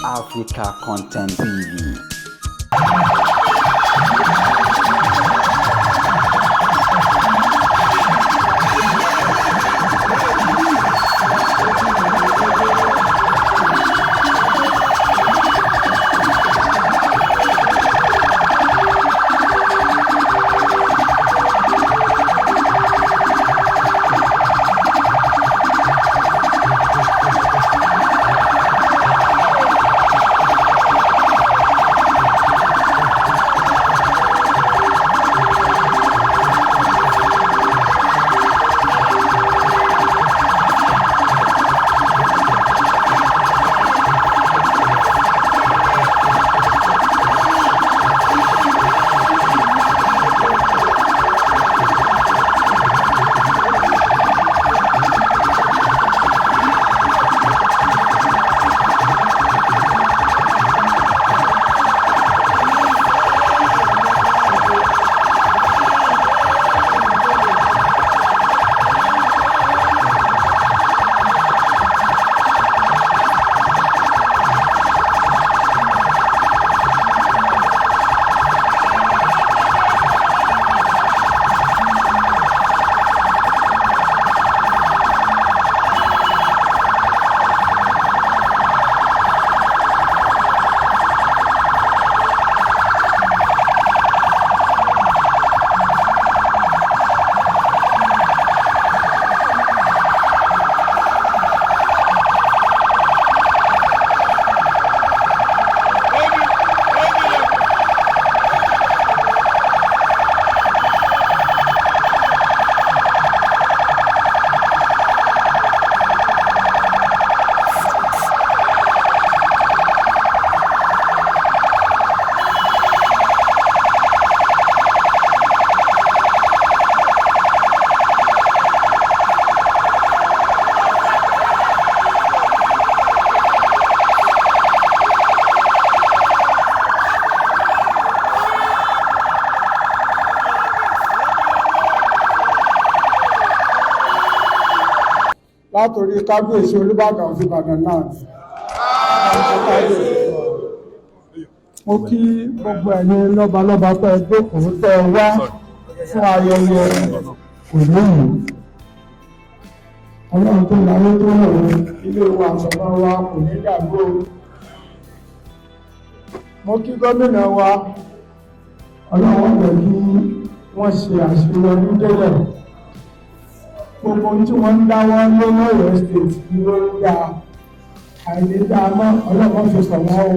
Africa Content TV. látòrí kábíyèsí Olúbàdàn of Ìbàdàn náà. Mo kí gbogbo ẹ̀yin lọ́balọ́ba pé jókòó tẹ́ ẹ wá fún ayẹyẹ òlóyìn. Ọlọ́run tó láyé tó lọ́wọ́ ilé wa àtọ̀nà wa kò ní dàgbò. Mo kí gómìnà wa Ọlọ́run jẹ́ kí wọ́n ṣe àṣeyọrí délẹ̀. Gbogbo tí wọ́n ń dáwọ́ lọ́wọ́ Ọ̀yọ́ state ní lórí ya àìlèdá mọ́ Ọlọ́run fi sọ wọ́n o.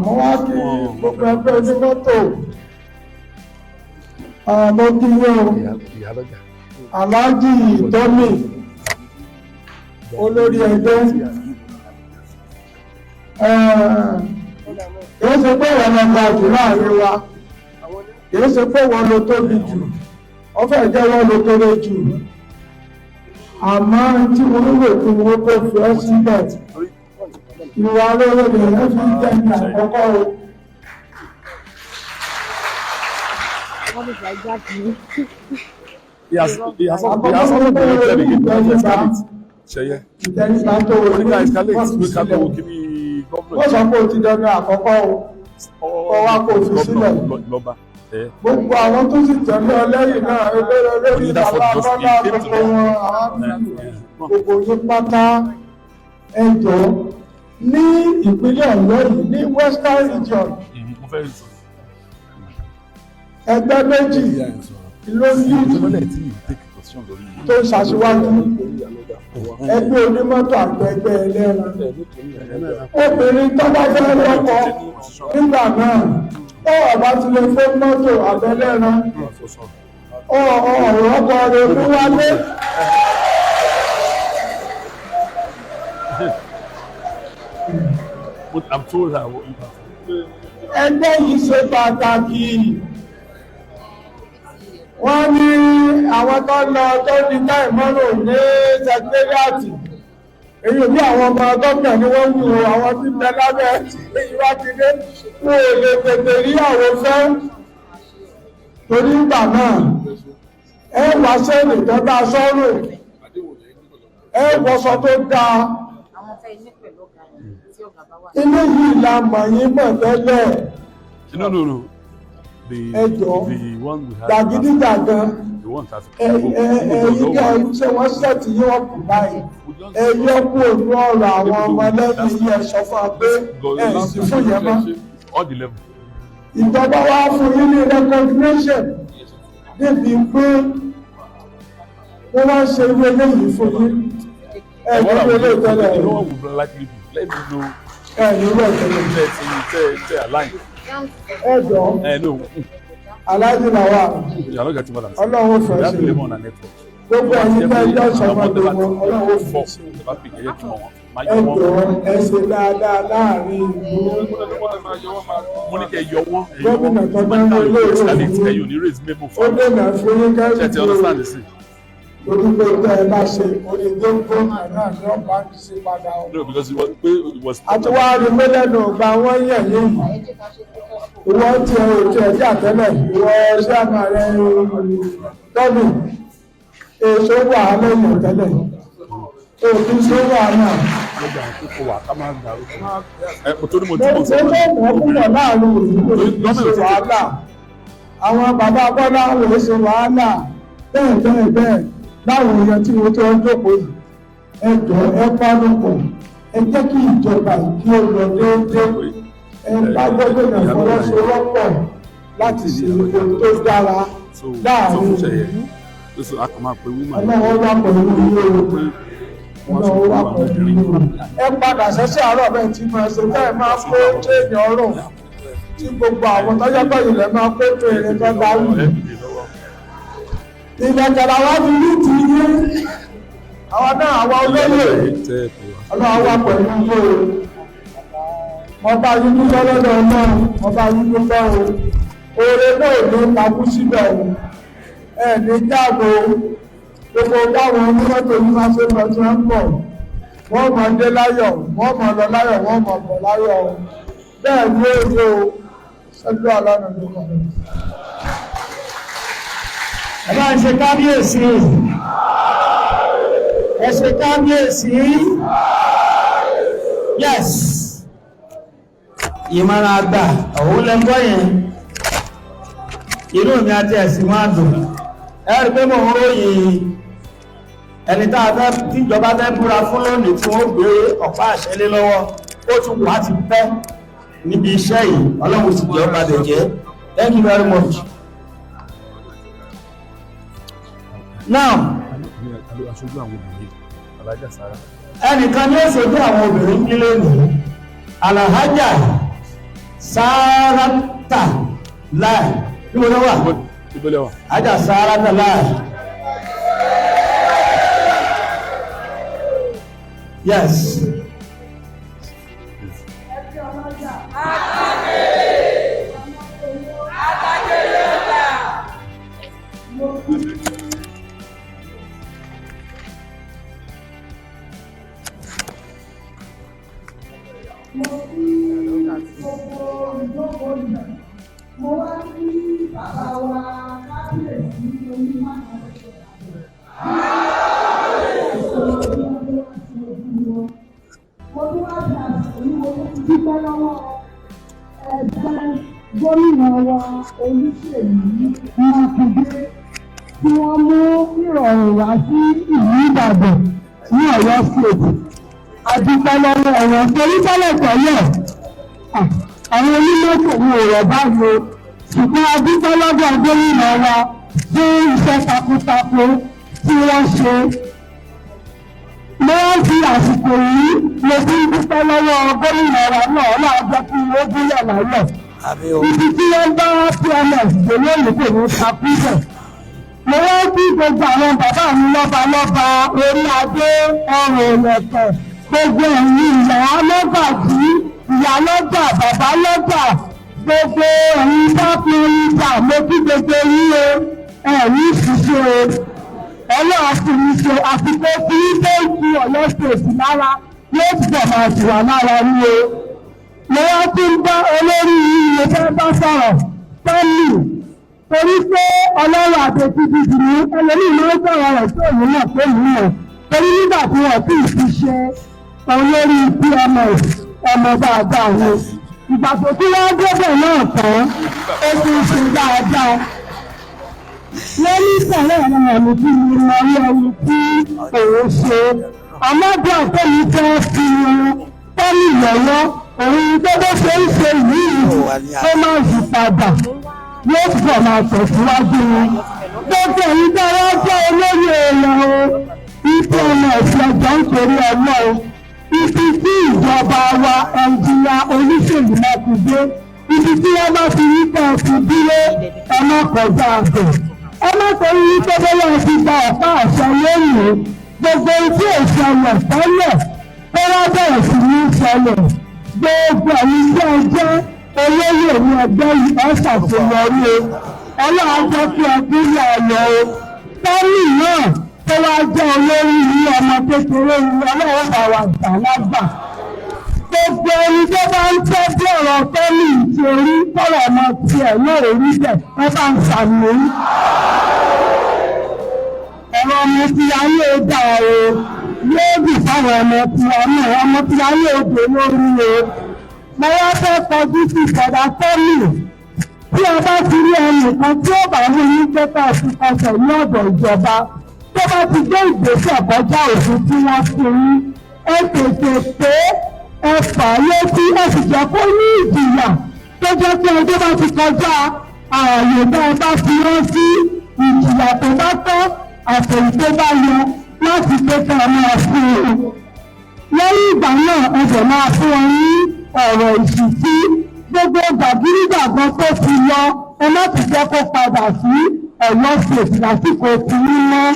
Mo wá kí gbogbo ẹgbẹ́ onímọ́tò mo kí yé o Aláàjì Tómi olórí ẹgbẹ́ kìí ṣe pé wọ́n lọ gba jù láàrin wa kìí ṣe pé wọ́n lọ tóbi jù ọfẹ́ jẹ́ wọ́n lọ kéré jù àmọ́ tí wọ́n lò fún wọn tó fi ọ́ síbẹ̀ ìwà lórí rẹ̀ fi jẹ́ ní àkọ́kọ́ o. Ìtẹ́ríba tó wọ́n sọ pé o ti dẹnu àkọ́kọ́ o wá kó o fi sílẹ̀. Gbogbo àwọn tó sì tẹ̀lé ọ lẹ́yìn náà eléré lórí ìjàmbá bọ́lá gbogbo wọn gbogbo ní pátá ẹjọ́ ní ìpínlẹ̀ Ọ̀yọ́ yìí ní Western Region ẹgbẹ́ méjì ló ní tó ń ṣàṣíwájú ẹgbẹ́ onímọ́tò àgbẹ̀gbẹ́ ẹlẹ́ran obìnrin tó bá fẹ́ lọ́kọ nígbà náà ọba ti lè fún mọ́tò àbẹ́lẹ́ran ọ̀rọ̀ ọkọ̀ rẹ̀ fún wálé. Ẹgbẹ́ yìí ṣe pàtàkì. Wọ́n ní àwọn tó lọ tó ní táìmọ́rò ní sẹkítẹ́rìàtì. Èyí bí àwọn ọmọ gómìnà ni wọ́n wù àwọn tí bẹ lábẹ́ ìwádìí kó o lè tètè rí àwọn fẹ́. Torí ìgbà náà, ẹ wá sẹ́ẹ̀lì tó dá sọ́rọ̀, ẹ wọṣọ tó dáa. Inú yìí la mọ̀ yín mọ̀ tẹ́lẹ̀. No. The one we had. Jàgídíjàgan. The one that. Ẹ̀yin kẹ́ ṣé wọ́n ṣẹ̀tì yín wọ́n kù báyìí. Ẹ yọ kú ònú ọ̀rọ̀ àwọn ọmọ lẹ́yìn yìí ẹ sọ fún wa pé ẹ̀ sì fún yẹn mọ́. All the level. Ìjọba wa fún yín ní recognition débi pé wọ́n wá ṣe irú eléyìí fún yín. Ẹ ní irú eléyìí tẹ́lẹ̀. You know what would likely be? Let me know. Ẹ ní irú ẹ̀tẹ́lẹ̀. Say align. Ẹ jọ. No. Aláàjì làwà. You are not getting what I'm saying. Ọlọ́run fẹ́ We have sí. to live on a network. Gbogbo ẹ̀yin tẹ́ ẹjọ́ sọ̀rọ̀ gbogbo Ọlọ́run fẹ́ sí. Ẹ jọ ẹ ṣe dáadáa láàrin ìlú. Mo ní kẹ́ yọ wọ́n. Gómìnà tó bá ń lé ìlú. Ẹ̀yin ò ní raise memo Ó fún mi. dènà fún yín kẹ́rì Ṣé ti understand this? lórí pé tẹ́ ẹ bá ṣe onídé gómìnà náà ní ọ̀pá ṣe padà o. No, because it was. Àti wá rí pé lẹ́nu ọgbà wọ́n yẹ̀ yín. Ìwọ ti ẹ̀ òkè ẹ̀jẹ̀ àtẹ́lẹ̀. Ìwọ ṣé àmà rẹ̀ tọ́bì. Èso wà á lẹ́yìn tẹ́lẹ̀. Òkú ṣé wà á náà. Lọ́jà àkókò wà ká máa ń darúgbó. Torí mo Mo túbọ̀ ṣe sọ́kàn. mọ̀ púpọ̀ láàrin òyìnbó ṣe wàhálà. Àwọn bàbá Bọ́lá wò ṣe wàhálà. Bẹ́ẹ̀ láwọn èèyàn tí wọ́n tó ń jókòó yìí. Ẹ jọ ẹ pánupọ̀. Ẹ jẹ́ kí ìjọba kí ó lọ déédéé. Ẹ bá gómìnà fọwọ́sowọ́pọ̀ láti ṣe ohun tó dára láàrin ìlú. Ọlọ́run wá pẹ̀lú ilé o. Ọlọ́run wá pẹ̀lú ilé o. Ẹ padà sẹ́sẹ́ àárọ̀ bẹ́ẹ̀ tí máa ṣe bẹ́ẹ̀ máa kó téèyàn ọ̀rọ̀ tí gbogbo àwọn tọ́jọ́ pẹ̀lú rẹ̀ máa kó tó èrè tó bá wù. Ìgbàgbọ́ra wá fi ní ti yé. Àwọn náà àwa olóyè. Ọlọ́run wá pẹ̀lú ilé o. Mo bá yín dúpẹ́ lọ́dọ̀ náà, mo bá yín dúpẹ́ o. Oore náà ló takú síbẹ̀ o. Ẹ ní jáàbò gbogbo báwọn onímọ́tò yìí máa ṣe lọ tí wọ́n ń bọ̀. Wọ́n mọ̀ dé láyọ̀, wọ́n mọ̀ lọ láyọ̀, wọ́n mọ̀ bọ̀ láyọ̀ o. Bẹ́ẹ̀ ni ó yẹ o. Ṣẹ́jú àlọ́nà ló kọ̀. Ẹ bá ń ṣe kábíyèsí. Ẹ ṣe kábíyèsí. Yes. Ìmọ̀ràn àgbà òun lẹ́gbọ́ yẹn. Inú mi àti ẹ̀sìn máa dùn. Ẹ rí pé mo ń ròyìn ẹni tá a fẹ́ tíjọba fẹ́ búra fún lónìí tí wọ́n gbé ọ̀pá àṣẹ lé lọ́wọ́. Ó tún wá ti pẹ́ níbi iṣẹ́ yìí. Ọlọ́run sì jẹ́ ọba dẹ̀jẹ́. Thank you very much. Now, ẹnìkan ní ó ṣojú àwọn obìnrin nílé nìí. Alhaja Sarata Lai. Bí wọ́n wà? Alhaja Sarata Lai. Yes. Mo wá sí bàbá wa kábíyèsí onímọ̀ mo tún wá sí àsìkò yìí mo tún dúpẹ́ lọ́wọ́ ẹgbẹ́ gómìnà wa Olúṣèyí Makinde tí wọ́n mú ìrọ̀rùn wá sí ìlú Ìbàdàn ní Ọ̀yọ́ state. Adúpẹ́ lọ́wọ́ ẹ̀rọ torí tẹ́lẹ̀ tẹ́lẹ̀ àwọn onímọ̀tò ní ọ̀rọ̀ báyìí ṣùgbọ́n adúpẹ́ lọ́wọ́ gómìnà wa fún iṣẹ́ takuntakun tí wọ́n ṣe. Mo wá fi àsìkò yìí mo fi ń dúpẹ́ lọ́wọ́ gómìnà wa náà láà jẹ́ kí ó gúnlẹ̀ láyọ̀. Ibi tí wọ́n bá PMS gbé lónìí kò ní takú bẹ̀. Mo wá bí gbogbo àwọn bàbá mi lọ́ba orí adé ọrùn ìlẹ̀kẹ̀ gbogbo ẹ̀yin ìyá lọ́gàjí ìyá lọ́jà bàbá lọ́jà gbogbo ẹ̀yin dápẹ́ ìjà mo kí gbogbo yín o ẹ̀yin ṣiṣẹ́ o ọlọ́run fún mi ṣe àsìkò tí tó ń fi Ọ̀yọ́ state lára yóò túbọ̀ máa tù wá lára ní o. Mo wá tún bá olórí ilé fẹ́ bá sọ̀rọ̀ pẹ́lú torí pé ọlọ́run àbẹ̀tí bíbí ní ẹlẹ́yìn máa ń sọ̀rọ̀ rẹ̀ sí òun náà pé òun náà torí nígbà tí wọ́n sì fi ṣe olórí PMS ọmọ dáadáa ni ìgbà tó tí wọ́n débẹ̀ náà tán ó ti ń ṣe dáadáa wọ́n ní sọ̀rọ̀ àwọn àmì tí mo mọ orí ẹni tí òun ṣe àmọ́dé àtẹ́yìn fẹ́ fi tọ́lì lọ́wọ́ òun tó bó ṣe ń ṣe yìí ó máa yí padà yóò bọ̀ máa tẹ̀síwájú ni gbogbo èyí tó wá jẹ́ olóyè èèyàn o PMS ẹ̀jọ̀ nítorí ọlọ́run ibi tí ìjọba wa ẹnjìnìá Olúṣèlú Makinde ibi tí wọ́n bá fi rí kan fi dúró ẹ má kọjá àgbẹ̀ ẹ má torí wípé bóyá ti gba ọ̀pá àṣẹ lónìí gbogbo tí ìṣẹ̀lẹ̀ tẹ́lẹ̀ tó wá bẹ̀rẹ̀ sí ní ìṣẹ̀lẹ̀ gbogbo ẹ̀yin tí ẹ jẹ́ olóyè ní ẹgbẹ́ yìí ẹ ṣàṣeyọrí o ọlọ́run jẹ́ kí ẹbí ní ayọ̀ o tẹ́lì náà tó wá jẹ́ olórí ní ọmọ kékeré ní ọlọ́run bá wà gbà lágbà gbogbo ẹni tó bá ń tẹ́ bí ọ̀rọ̀ tẹ́lì ìṣòrí tọ́rọ̀ ọmọ tiẹ̀ náà rí bẹ̀ wọ́n bá ń ṣàmì ẹ̀rọ ọmọ tí a ní ọjà o yóò bì fáwọn ọmọ tí a ní ọmọ tí a ní odò lórí o mo wá fẹ́ kọjú sí ìfọ̀dà tẹ́lì tí a bá ti rí ẹnìkan tí ó bá wí ní pẹ́pẹ́ àfikọ́sẹ̀ ní ọ̀dọ̀ ìjọba tó bá ti gbé ìgbésẹ̀ kọjá òfin tí wọ́n fi rí ẹ tètè pé ẹ fà létí ẹ sì jẹ́ kó ní ìjìyà tó jẹ́ pé ọjọ́ bá ti kọjá ààyè bá ẹ bá fi rán sí ìjìyà tó bá tọ́ àtẹ̀yìn tó bá yẹ láti pé kí ẹ máa fún un. lẹ́yìn ìgbà náà ẹ jẹ̀ máa fún wọn ní ọ̀rọ̀ ìṣìtí gbogbo gbàgídígbàgbọ́n tó ti lọ ẹ má ti jẹ́ kó padà sí Ọ̀yọ́ State lásìkò tí ń mọ́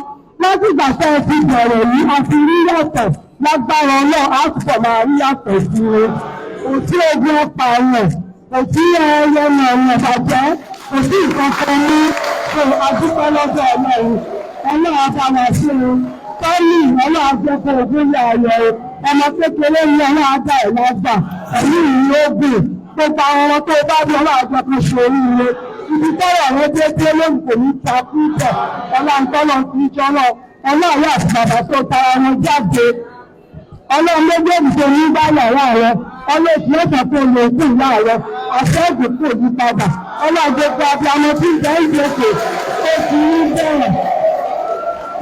láti ìgbà tẹ́ ẹ ti bẹ̀rẹ̀ yìí a ti rí yàtọ̀ lágbára náà á túbọ̀ máa rí yàtọ̀ sí i kò sí ogun ọ̀pá rẹ̀ kò sí ẹyẹ mọ̀ọ́mọ̀ bàjẹ́ kò sí nǹkan kan ní kò adúpẹ́ lọ́dọ̀ Ọlọ́run bá wà sí i tọ́lì Ọlọ́run jẹ́ kó ogún yà ayọ̀ ọmọ kékeré ní Ọlọ́run dá ẹ̀ lágbà ẹ̀mí ìlú ogun gbogbo àwọn ọmọ tó bá bí Ọlọ́run jẹ́ kó ṣe oríire ibi tọ́rọ̀ rẹ dé dé lóhùn kò ní ta kú bẹ̀ Ọlọ́run tọ́lọ̀ ń fi jọ́lọ́ Ọlọ́run àti bàbá tó tara wọn jáde Ọlọ́run méjèèjì tó ní bá yàrá rẹ Ọlọ́run ìṣẹ́jọ́ tó lè kú ìyá rẹ àṣẹ́gun kò ní padà Ọlọ́run gbogbo abiyamọ tí ń bẹ́ ìgbésẹ̀ ó ti ní bẹ̀rẹ̀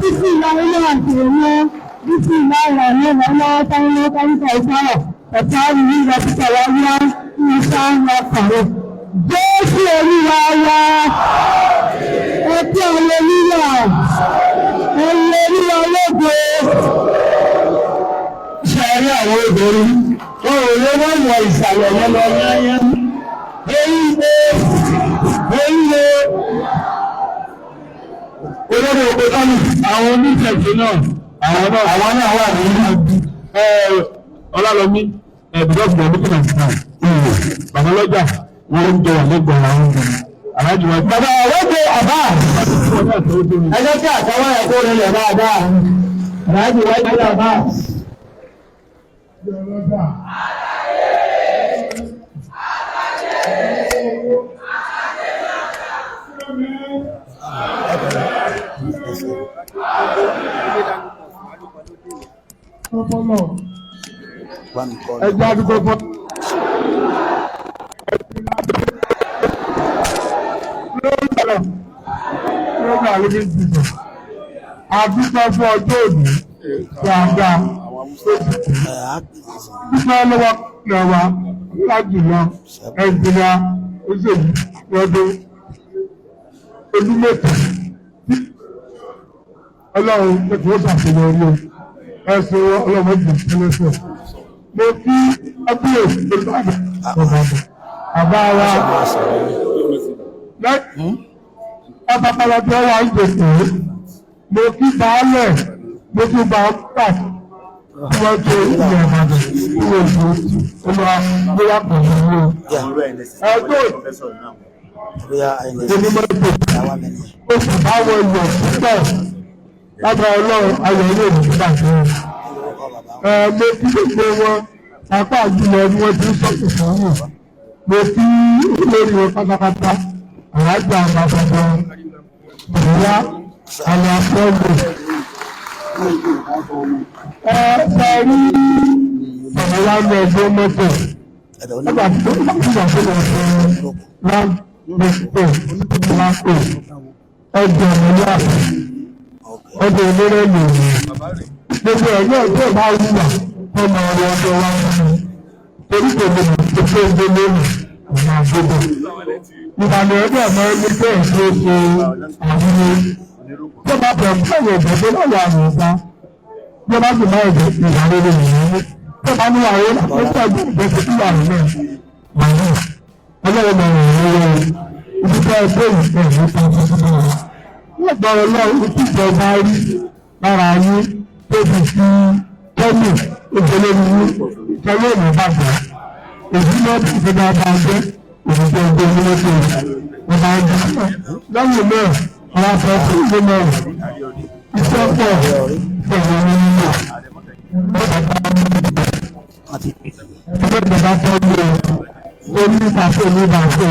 títí ìlànà ilé àti èèyàn títí ìlànà ìlànà ọlọ́wọ́ táwọn káríkà ìsára ẹ̀ka ìlú ìrọ̀pútà wá ní ìṣá ńlá kàrọ̀ Jésù Olúwa wa ẹ̀kí àwọn onílà ẹ̀yẹ onílà ológo ṣàrí àwọn obìnrin wọn ò lé wọn wọ ìsàlẹ̀ wọn lọ yáyá èyí olórí oko tọ́lù àwọn oníṣẹ̀ṣẹ̀ náà àwọn náà wà ní ọlọ́lọ́mí ẹ̀bùdọ́gbọ̀n lókùnà ìsìnkàn bàbá lọ́jà wọ́n ń jọ wà lẹ́gbẹ̀ẹ́ àwọn ọmọ aláàjì wọn. bàbá ọlọ́gbẹ̀ àbá ẹjọ́ tí àtàwọn ẹ̀kọ́ rẹ̀ dáadáa aláàjì wáyé àbá. Ẹja àdúgbò fún. Lọ́gbà ló ní ìdìbò. Àdúgbò fún ọjọ́ òní dáadáa. Dúpẹ́ lọ́wọ́ lọ́wọ́ lájùlọ ẹ̀jìnà oṣèlú lọ́dún ojúmọ̀tò. Ọlọ́run ẹ̀kọ́ ṣàṣeyọrí o. Ẹ̀sìn ọlọ́run ẹ̀jẹ̀ ẹlẹ́sẹ̀. Mo kí abúlé olùbàdàn bàbá wa pátápátá tí wọ́n wá ń gbèsè. Mo kí baálẹ̀ mo kí bá pà tí wọ́n tó ilẹ̀ Ìbàdàn tí wọ́n tó olúwa bóyá pẹ̀lú owó. Ẹgbẹ́ onímọ̀tò oṣù báwọn ilẹ̀ púpọ̀ lábẹ́ Ọlọ́run ayọ̀ ilé ìdíjà fún un. Mo kí gbogbo wọn apá àjùlọ ni wọ́n ti ń sọ̀tò fún wọn. Mo kí olórí wọn pátápátá àrájà àbàbàbà ìyá àlẹ́ àfọ́gbò. Ṣe rí Tomiwa wá ní ẹgbẹ́ mọ́tò nígbà tó ń bá ìgbà tó lọ sí láńpẹ́ ọjọ́ ìmọ̀lẹ́ ọjọ́ ìlérè lòun gbogbo ẹ̀yọ́ tó bá wúwà tó mọ ọrọ̀ ọjọ́ wa nínú torí kò lè mọ̀ tó tó ń gbé lónìí àwọn àgbègbè ìbànú ẹgbẹ́ ọmọ ẹgbẹ́ tó ń ṣe àwúrò tó bá bẹ̀rù fẹ́yẹ̀ ìgbẹ́ tó lọ́wọ́ àrùn ọ̀gá tó bá sì máa ìgbẹ́ ìyàwó lè yìí tó bá ní àwọn akẹ́kọ̀ọ́ ìgbẹ́ tó kí àrùn náà wàhálà ọlọ́run mọ̀ ọ̀rọ̀ ìdíkọ̀ ẹgbẹ́ ìgbẹ́ ìgbẹ́ tó ń ṣe wọ́n gbọ́rọ̀ lọ́wọ́ ìtìjọba rí lára ayé tó fi sí tẹ́lẹ̀ ìgbẹ́lẹ́ nínú tẹ́lẹ̀ ìmọ̀ bàbá èyí náà bí ìjọba bá jẹ́ òṣìṣẹ́ ẹgbẹ́ onílé tó ọba ẹgbẹ́ lẹ́yìn náà àwọn afẹ́ sí ìlú náà iṣẹ́ pọ̀ pẹ̀lú nínú ẹgbẹ́ ìjọba tọ́jú onípàṣẹ onípàṣẹ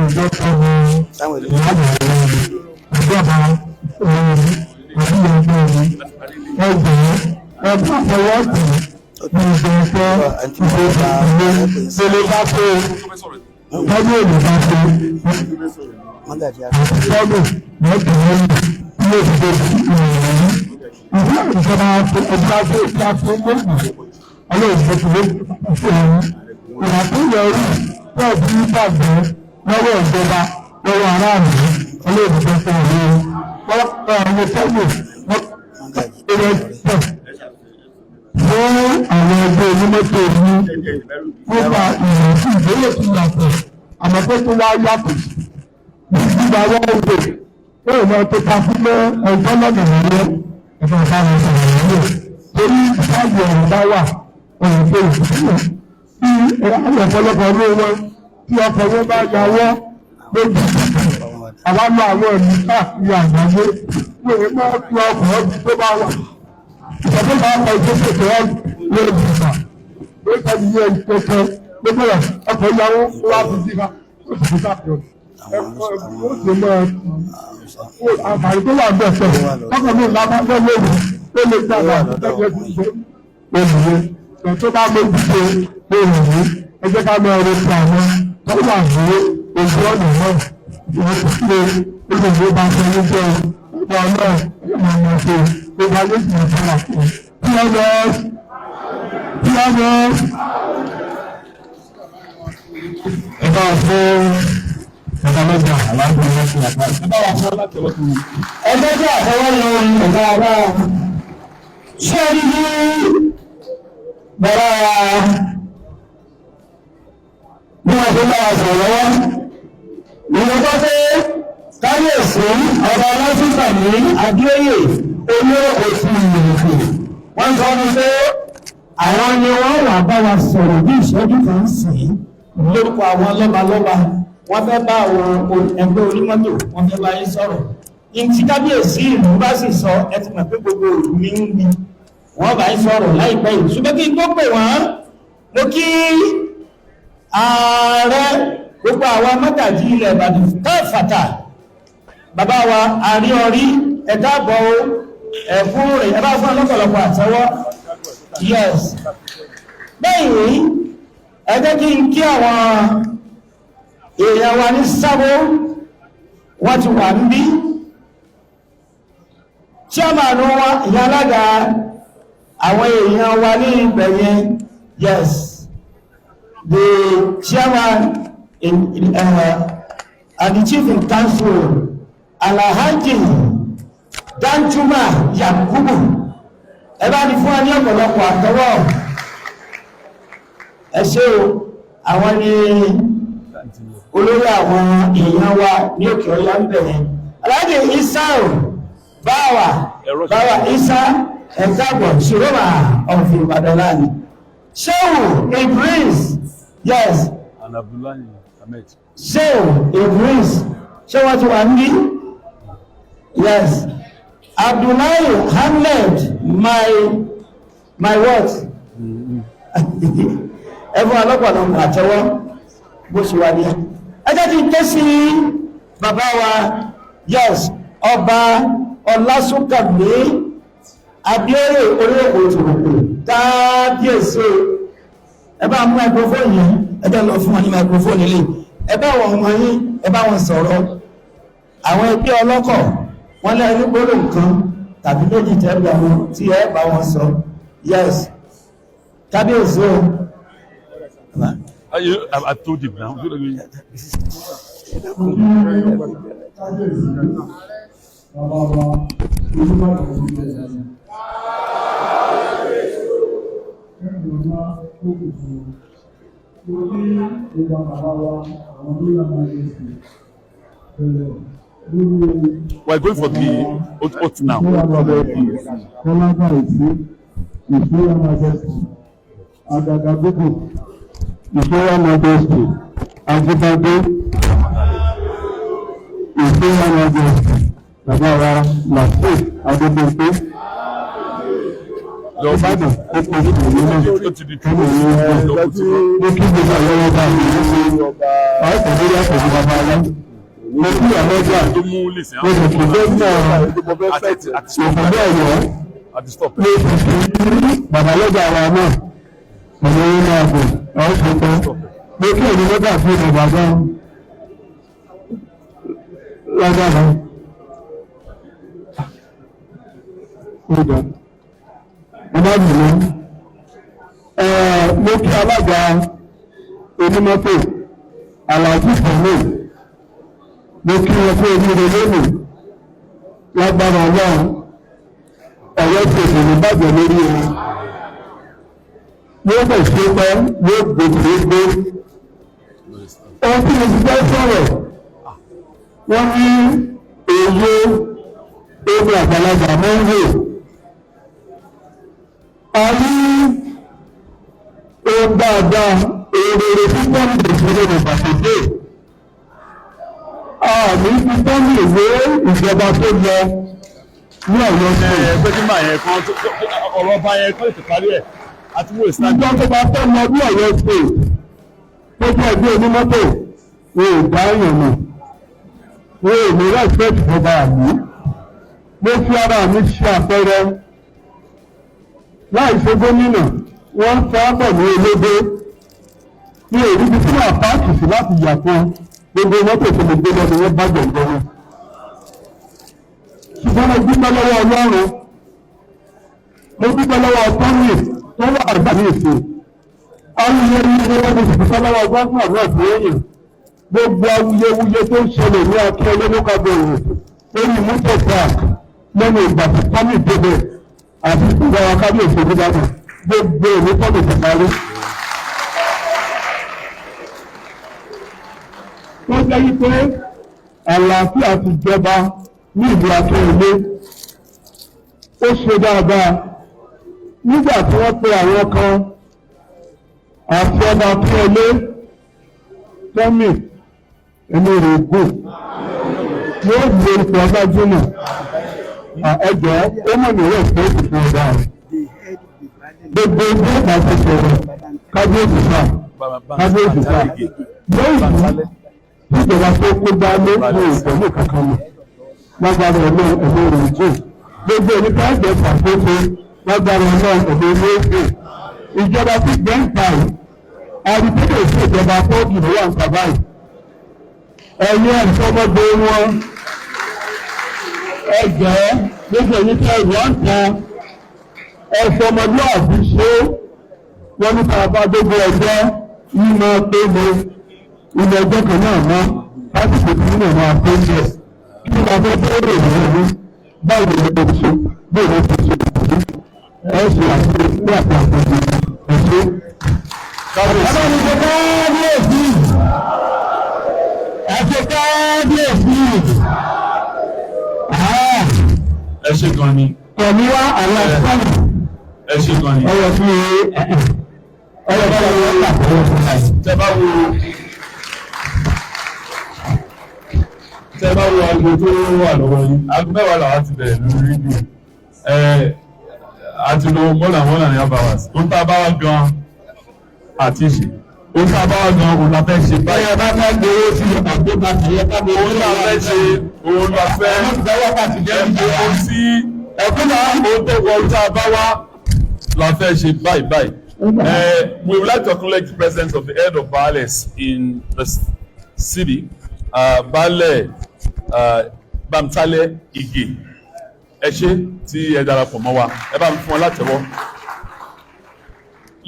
ọjọ́ tó ní ìyáàbò ìjọba ẹgbẹ́ àfọwọ́ tì ní ìgbésẹ̀ ìgbésẹ̀ bá tó ọjọ́ ìdìbò tó àtìsọ́gbò mọ́tòmọ́lì ilé ìdìbò ìwé ìjọba ọjọ́ tó ìjà tó gbòògùn ọlọ́ọ̀dìbò tó lé ìfòyín ìwà tó yọrí pẹ̀lú ìbàgbẹ́ lọ́wọ́ ìjọba lọ́wọ́ aráàlú ọlọ́ọ̀dìbò tó lé àwọn tẹ́lẹ̀ fún àwọn ẹgbẹ́ onímọ́tò ní nípa ìrìnàjò ìgbélé tó yàtọ̀ àmọ́ tó tó wá yàtọ̀ nígbà wọ́n ń pè ó lọ tó ta fún mọ́ ọjọ́ lọ́nà lọ́wọ́ ẹ̀fọn ìbára sọ̀rọ̀ lọ́wọ́ torí báyìí ọ̀rọ̀ bá wà ọ̀rọ̀ tó ìfúnná tí àwọn ọ̀pọ̀lọpọ̀ ló wọn tí ọkọ̀ wọn bá yàwọ́ lójú àwọn àwọn ẹ̀mí káàkiri àgbáyé wọ́n máa fi ọkọ̀ ọdún tó bá wà ìjọba máa ń pa ìgbésẹ̀ tó wà lórí ìgbà lórí ìtàgé yẹn kẹkẹ gbogbo rẹ̀ ọkọ̀ ìyàwó wá fi dìgbà ó sì fi káàkiri ẹ̀kọ́ ó sì máa àǹfààní tó wà bẹ́ẹ̀ sọ ọkọ̀ mi ìlànà bẹ́ẹ̀ lórí ó lè gbà wà lẹ́gbẹ̀ẹ́ tó ṣe olùwé tó bá mójú tó olùwé ẹ jẹ́ ká máa retí àwọn tó wà ní ojú ọ̀nà náà wọ́n ti pé olùwé bá ṣe ní jẹ́ ọ̀pọ̀ náà yóò máa ṣe gbogbo ayé sì ń fara fún PMS ẹ̀bá fún ẹ̀bá lọ́jà aláàbò lọ́sùn àpá ẹ̀bá wà fún láti ọwọ́ fún ẹgbẹ́ tí àfọwọ́ lọ ẹ̀bá ara ṣé ẹni ní bẹ̀rẹ̀ bí wọ́n ti bá wa sọ̀rọ̀ lọ́wọ́ ìwọ́n tó pé káyọ̀sí ọba ọlọ́sùnkà ní adéoyè olóòkè sí ìrìnkè wọ́n sọ ní pé àwọn ni wọ́n wà bá wa sọ̀rọ̀ bí ìṣẹ́jú kan sìn lórúkọ àwọn lọ́balọ́ba wọ́n fẹ́ bá àwọn ẹgbẹ́ onímọ́tò wọ́n fẹ́ bá yín sọ̀rọ̀ ìtí kábíyèsí ìlú bá sì sọ ẹ ti mọ̀ pé gbogbo ìlú ní ń bí wọ́n bá yín sọ̀rọ̀ láìpẹ́ yìí ṣùgbọ́n kí n tó pè wọ́n mo kí ààrẹ gbogbo àwọn mọ́gàjí ilẹ̀ Ìbàdàn káfàtà bàbá wa àríọrí ẹ̀dáàbọ̀ ẹ̀fún rẹ̀ ẹ̀bá fún ọlọ́pọ̀lọpọ̀ àtẹ́wọ́ yes bẹ́yìn ẹgbẹ́ kí n kí àwọn èèyàn wa ní sábó wọ́n ti wà ń bí chairman wa ìyá alága àwọn èèyàn wa ní ìbẹ̀yẹn yes the chairman and the chief in council Alhaji Danjuma Yakubu ẹbá ní fún wa ní ọ̀pọ̀lọpọ̀ àtọwọ́ ẹṣẹ́ o àwọn ni olórí àwọn èèyàn wa ní òkè ọ̀yá ń bẹ̀rẹ̀ Alhaji Isa báwà Isa ẹ̀dàgbọ̀ ṣòrọ́mà ọ̀fìn Ìbàdàn Shehu Idris yes Shehu Idris ṣé wọ́n ti wà ń bí yes Abdullahi Hamlet my what ẹfún ọlọ́pọ̀lọpọ̀ àtẹwọ́ bó ṣe wà ní ẹjẹ́ tí ké sí bàbá wa yes ọba Ọlásùnkànmí Abíọ́rẹ̀ orílẹ̀-èdè òtùrùkù kábíyèsí ẹ bá mú microphone yìí ẹ bá lọ fún wọn ní microphone ilé ẹ bá wọn ọmọ yín ẹ bá wọn sọ̀rọ̀ àwọn ẹgbẹ́ ọlọ́kọ̀ wọn lẹ́yìn nígbòrò nǹkan tàbí méjì tẹ́gbà wọn tí ẹ bá wọn sọ yes kábíyèsí o. I told you now. We're going for the oath now. Imperial Majesty, Ajibade, Imperial Majesty, Bàbá Màsí, Adébíyẹ, Ìbàdàn, ó kò sí ìlú náà, ní kí gbogbo àyẹ̀wò bá mi ní ọ̀pọ̀ lórí àpòjù bàbá wa. Mo kí àlọ́jà, mo sì kí gómìnà ìpínlẹ̀ Ọ̀yọ́, ní bàbá lọ́jà wa náà. Ọmọ yìí máa bò ọ̀ṣọ́ tó pé kí èdè lọ́gbà fún ìbàbà gan lágbàdá ọjà ọmọbìnrin mo kí alága onímọ́tò aláàjì pẹ̀lú mo kí wọn fún oríire lónìí lágbára ọlọ́run ọ̀rọ̀ tí èdè ní bàjẹ́ lórí wọn yóò bẹ̀ ṣe pẹ́ yóò gbèsè gbé. Ohun tí mo ti fẹ́ sọ̀rọ̀ wọ́n ní èyí omi àgbàlagbà máa ń wò. A ní ohun dáadáa èrè púpọ̀ ní ìṣòro ìgbàsókè. A ní púpọ̀ ní ìwé ìjọba tó lọ ní ọ̀yọ́ sí. Ẹgbẹ́ tí màá yẹn kan ọ̀rọ̀ ọba yẹn kọ́ ètò parí ẹ̀. Ìjọ tó bá fẹ́ mọ bí ọ̀yọ́ ṣe tó jẹ́ ẹgbẹ́ onímọ́tò wọn ò dá èèyàn mọ̀ wọn ò ní rẹ́spẹ̀tì ìjọba àmì mo fi ara mi ṣe àpẹẹrẹ láì ṣe gómìnà wọ́n ń fọ́ pọ̀ ní olóde ní èrí bí tí wọ́n pààkì sí láti yà fún gbogbo mọ́tò tó lè gbé lọ ni wọ́n bá gbọ̀ngàn wọn. Ṣùgbọ́n mo dúpẹ́ lọ́wọ́ Ọlọ́run mo dúpẹ́ lọ́wọ́ Tọ́mì tó wà àgbà ní èsì awuyewuye wọn ni ṣùgbọ́n lọ́wọ́ gbọ́nà náà tó yẹn gbogbo awuyewuye tó ń ṣẹlẹ̀ ní akẹ́lẹ́ ló kábọ̀ òun lórí mọ́tò park lẹ́nu ìgbà tó Tọ́mì débẹ̀ àti ìgbà wa kábíyèsí ìdíbàdàn gbogbo èmi Tọ́mì ti parí. Wọ́n jẹ́ wípé àlàáfíà ti jọba ní ìlú Akínyẹlé ó ṣe dáadáa nígbà tí wọ́n pe àwọn kan àti ọba Akínyẹlé Tọ́mì ẹni rẹ̀ gùn yóò gbé ipò ọgbàjúmọ̀ ẹjọ́ ó mọ̀ nílẹ̀ pé ìfún ọ̀dà gbogbo ẹgbẹ́ ìgbàsí sọ̀rọ̀ kábíyèsí sá lóyìn ìjọba tó kó dá lé ní ìpẹ̀lú kankan mọ̀ lágbára ẹ̀mí rẹ̀ gùn gbogbo ẹni ká ẹgbẹ́ ṣàkóso lágbára ọlọ́run ẹ̀mí lóògbé ìjọba tí gbẹ́ǹkà yìí àdìpẹ́lẹ̀ sí ìjọba fọ́ọ̀gì ló wà ń kà báyìí ẹ̀yìn ẹ̀sọ́mọdé wọn ẹ̀jẹ̀ gbogbo ẹni tí ẹ̀rọ ń tan ẹ̀sọ́mọdé àbí ṣe wọ́n ní ká bá gbogbo ẹgbẹ́ ìmọ̀ pé mo ilé ẹjọ́ kan náà mọ́ lásìkò tí nínú àwọn àpéjẹ kí ni a fẹ́ bẹ́ẹ̀rẹ̀ ìrìn báwo ni o ṣe bẹ́ẹ̀ ni o ṣe ẹ ṣe àṣẹ ní àpapọ̀ ẹ̀ṣẹ́. Kábíyèsí ẹ̀ṣẹ̀ kábíyèsí ẹ ṣe gan ni. Tomiwa àwọn ẹ̀ṣẹ̀ ẹ ṣe gan ni. ọ̀rọ̀ fún ọ̀rọ̀ bá wọn là fún ọ̀rọ̀ tẹ́ bá wo aago tó wà lọ́wọ́ yín aago mẹ́wàá làwọn ti bẹ̀rẹ̀ lórí rédíò àti lo more than 1.5 hours ó ń tá a bá wá gan àti ìṣe ó ń tá a bá wá gan òun la fẹ́ ṣe báyìí. bá fẹ́ gbowó sí àgbégbá tẹ̀lé kábí òun la fẹ́ ṣe òun la fẹ́ ẹ̀kọ́ sí ẹ̀kọ́ náà ó tó wọ tá a bá wá la fẹ́ ṣe báyìí báyìí We would like to acknowledge the presence of the head of Bales in the city, Bale Bamtale Ige.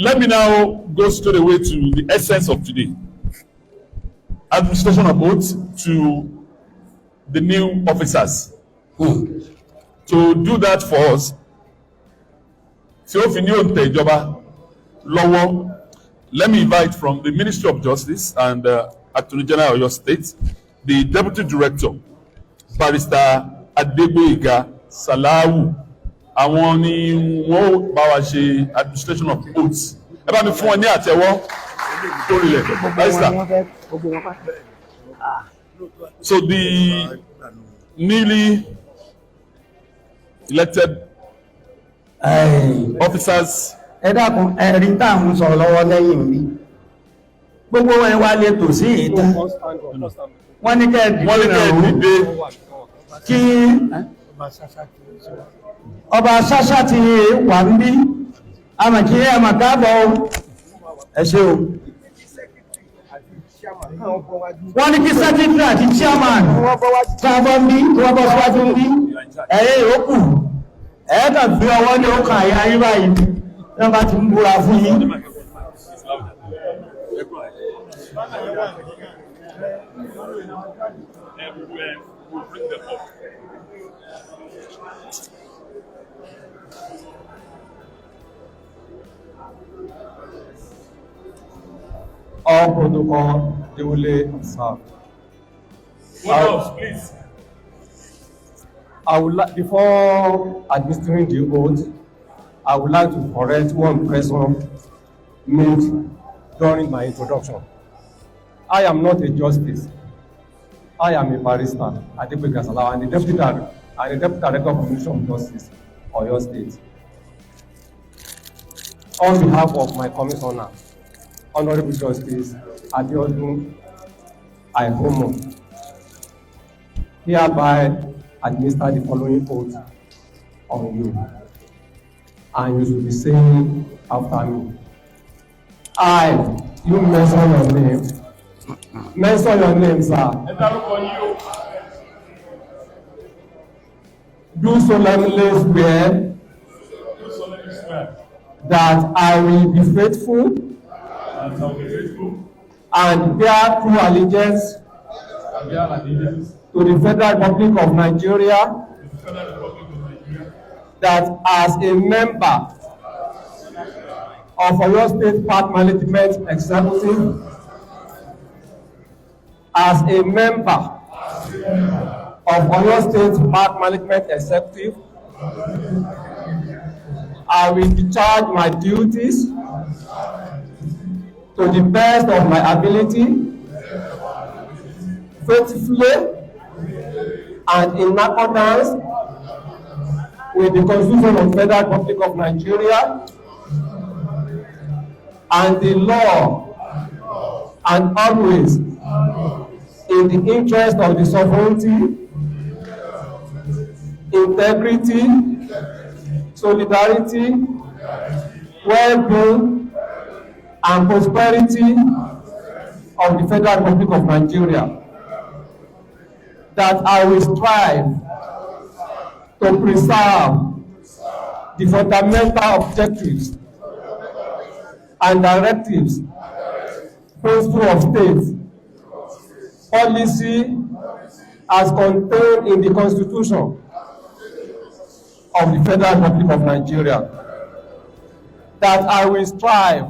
Let me now go straight away to the essence of today. Administration of oath to the new officers. To do that for us, let me invite from the Ministry of Justice and Attorney General of your state, the Deputy Director, Barrister Adegboyega Salawu. Àwọn ni wọ́n bá wa ṣe administration of oaths. Ẹ bá mi fún wọn ní àtẹ́wọ́ tó rilẹ̀. Barrister. So the newly elected officers. Ẹ dákun ẹ̀rí tá à ń sọ lọ́wọ́ lẹ́yìn mi gbogbo wọn wá lè tò sí ìta wọ́n ní kẹ́ dìde kí ọba ṣáṣá ti wà ń bí àmàkí àmàkábọ̀ ẹ ṣé o wọ́n ní kí secretary àti chairman káàbọ̀ ń bí tí wọ́n bọ́ síwájú ń bí ẹ̀yẹ́ ìrókù ẹ̀ẹ́dà gbé ọwọ́ ní ó kàn àyà yín báyìí wọ́n bá ti ń búra fún yín. All protocol duly observed. Please. I would like, before administering the oath, I would like to correct one person made during my introduction. I am not a justice. I am a barrister, Adegboyega Salawu, and the Deputy Director of Ministry of Justice, OYO State. On behalf of my commissioner, Honorable Justice Abiodun Aihomo, hereby administer the following oath on you, and you should be saying after me. I, you mention your name. Mention your name, sir. Do solemnly swear that I will be faithful and bear true allegiance to the Federal Republic of Nigeria, that as a member of OYO State Park Management Executive, as a member of OYO State Park Management Executive, I will discharge my duties to the best of my ability, faithfully and in accordance with the Constitution of the Federal Republic of Nigeria and the law, and always in the interest of the sovereignty, integrity, solidarity, well-being, and prosperity of the Federal Republic of Nigeria, that I will strive to preserve the fundamental objectives and directives, principle of state, policy as contained in the Constitution of the Federal Republic of Nigeria, that I will strive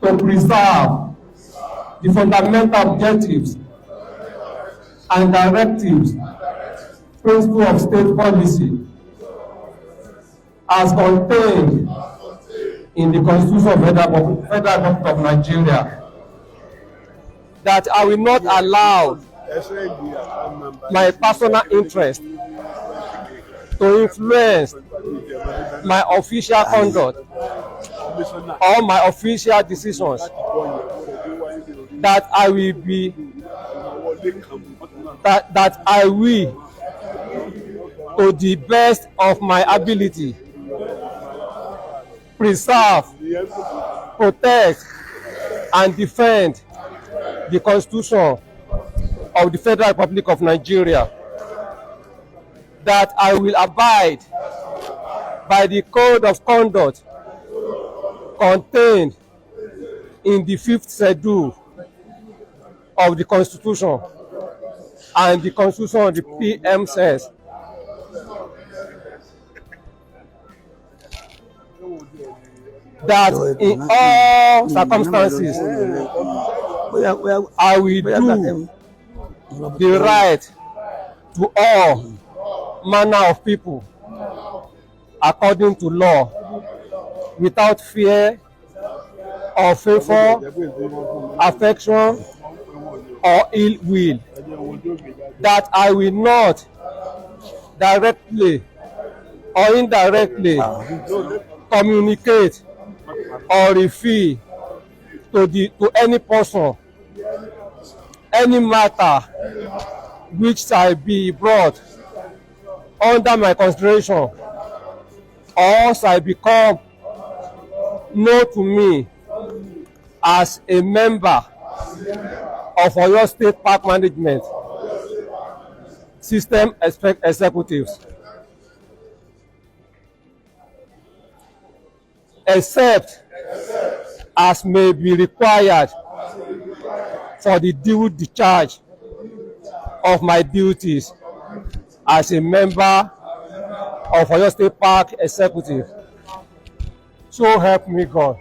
to preserve the fundamental objectives and directives, principle of state policy as contained in the Constitution of the Federal Republic of Nigeria, that I will not allow my personal interest to influence my official conduct or my official decisions, that I will be that I will, to the best of my ability, preserve protect and defend the Constitution of the Federal Republic of Nigeria, that I will abide by the code of conduct contained in the 5th schedule of the Constitution and the Constitution of the PMS, that in all circumstances I will do the right to all manner of people according to law, without fear or favor, affection or ill will, that I will not directly or indirectly communicate or refer to any person any matter which shall be brought under my consideration or shall become known to me as a member of OYO State Park Management System Executives, except as may be required for the due discharge of my duties as a member of OYO State Park Executive. So help me God.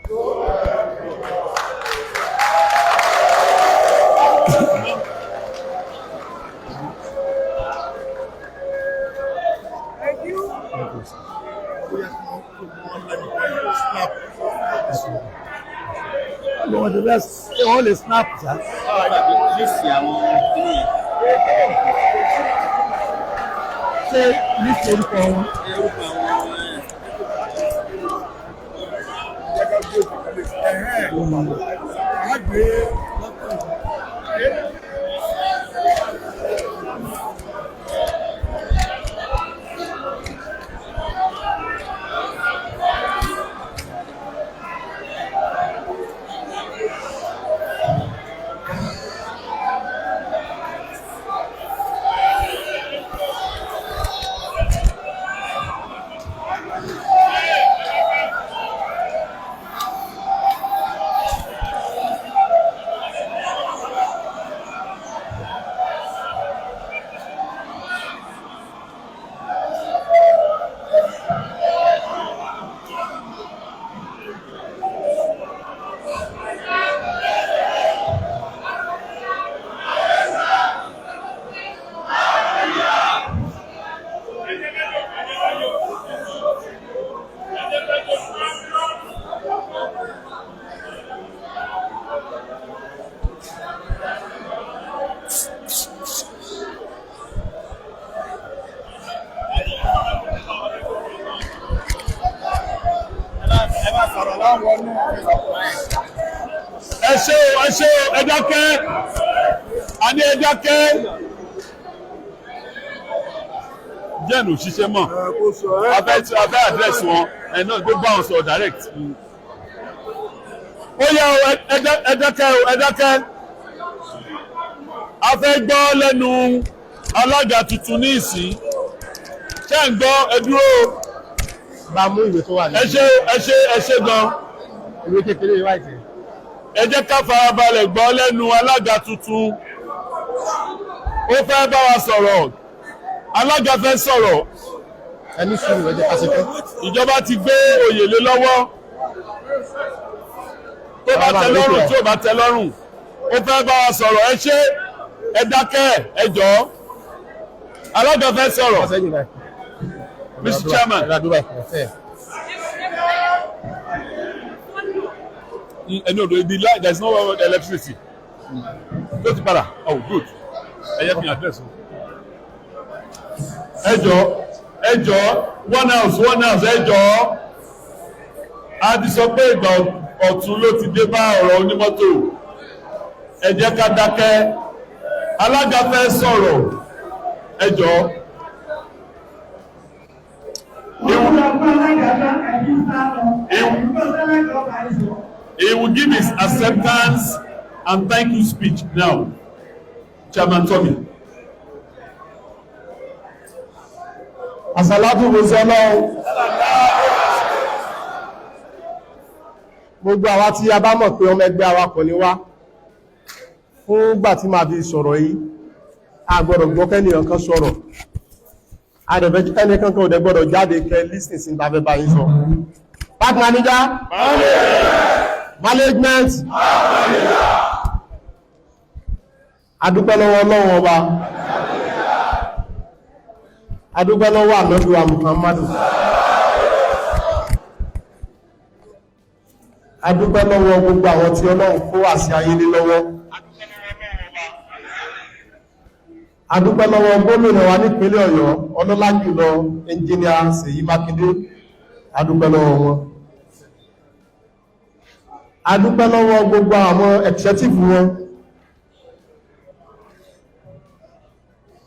Thank you. All the snaps. Ṣé ní orúkọ wọn? ẹ ṣé ẹ dákẹ́ àní ẹ dákẹ́ jẹ́nu òṣìṣẹ́ mọ̀ abẹ́ àdírẹ́sì wọn ẹ̀ náà gbé bá wọn sọ direct. ó yá ẹ dákẹ́ a fẹ́ gbọ́ lẹ́nu alága tuntun ní ìsìn ṣé ń gbọ́ ẹ dúró. Bá mú ìwé tó wà ní. ẹ ṣé gan. Ìwé kékeré wáyé tẹ̀. Ẹ jẹ́ ká farabalẹ̀ gbọ́ lẹ́nu alága tuntun. Ó fẹ́ bá wa sọ̀rọ̀. Alága fẹ́ sọ̀rọ̀. Ẹni sùúrù ẹ jẹ́ ká ṣe fẹ́. Ìjọba ti gbé oyè lé lọ́wọ́. Tó bá tẹ́ lọ́rùn tí ò bá tẹ́ lọ́rùn. Ó fẹ́ bá wa sọ̀rọ̀. Ẹ ṣé ẹ dákẹ́ ẹ jọ̀ọ́. Alága fẹ́ sọ̀rọ̀. Mr. Chairman. No, the light, there's no electricity. Go to Para. Oh, good. I have your address. Ẹ jọ̀ọ́, one house, ẹ jọ̀ọ́. A ti sọ pé ìgbà ọ̀tún ló ti dé bá ọ̀rọ̀ onímọ́tò. Ẹ jẹ́ ká dákẹ́. Alága fẹ́ sọ̀rọ̀. Ẹ jọ̀ọ́. He will give his acceptance and thank you speech now. Chairman Tommy. Àsàlátù Bùsọ́lọ́. Gbogbo àwa tí a bá mọ̀ pé ọmọ ẹgbẹ́ awakọ̀ ni wá. Fún gbà tí máa fi sọ̀rọ̀ yìí, a gbọ́dọ̀ gbọ́ kẹ́nìyàn kan sọ̀rọ̀. A dẹ̀ fẹ́ ẹni kankan ò dẹ̀ gbọ́dọ̀ jáde kẹ́ lísìn sí ta fẹ́ bá yín sọ. Park manager. Management. Adúpẹ́ lọ́wọ́ Ọlọ́run ọba. Adúpẹ́ lọ́wọ́ Ànábì wa Muhammadu. Adúpẹ́ lọ́wọ́ gbogbo àwọn tí Ọlọ́run kó wá sí ayé lé lọ́wọ́. Adúpẹ́ lọ́wọ́ gómìnà wa nípínlẹ̀ Ọ̀yọ́, ọlọ́lá jùlọ ẹnjìníà Seyi Makinde. Adúpẹ́ lọ́wọ́ wọn. Adúpẹ́ lọ́wọ́ gbogbo àwọn executive wọn.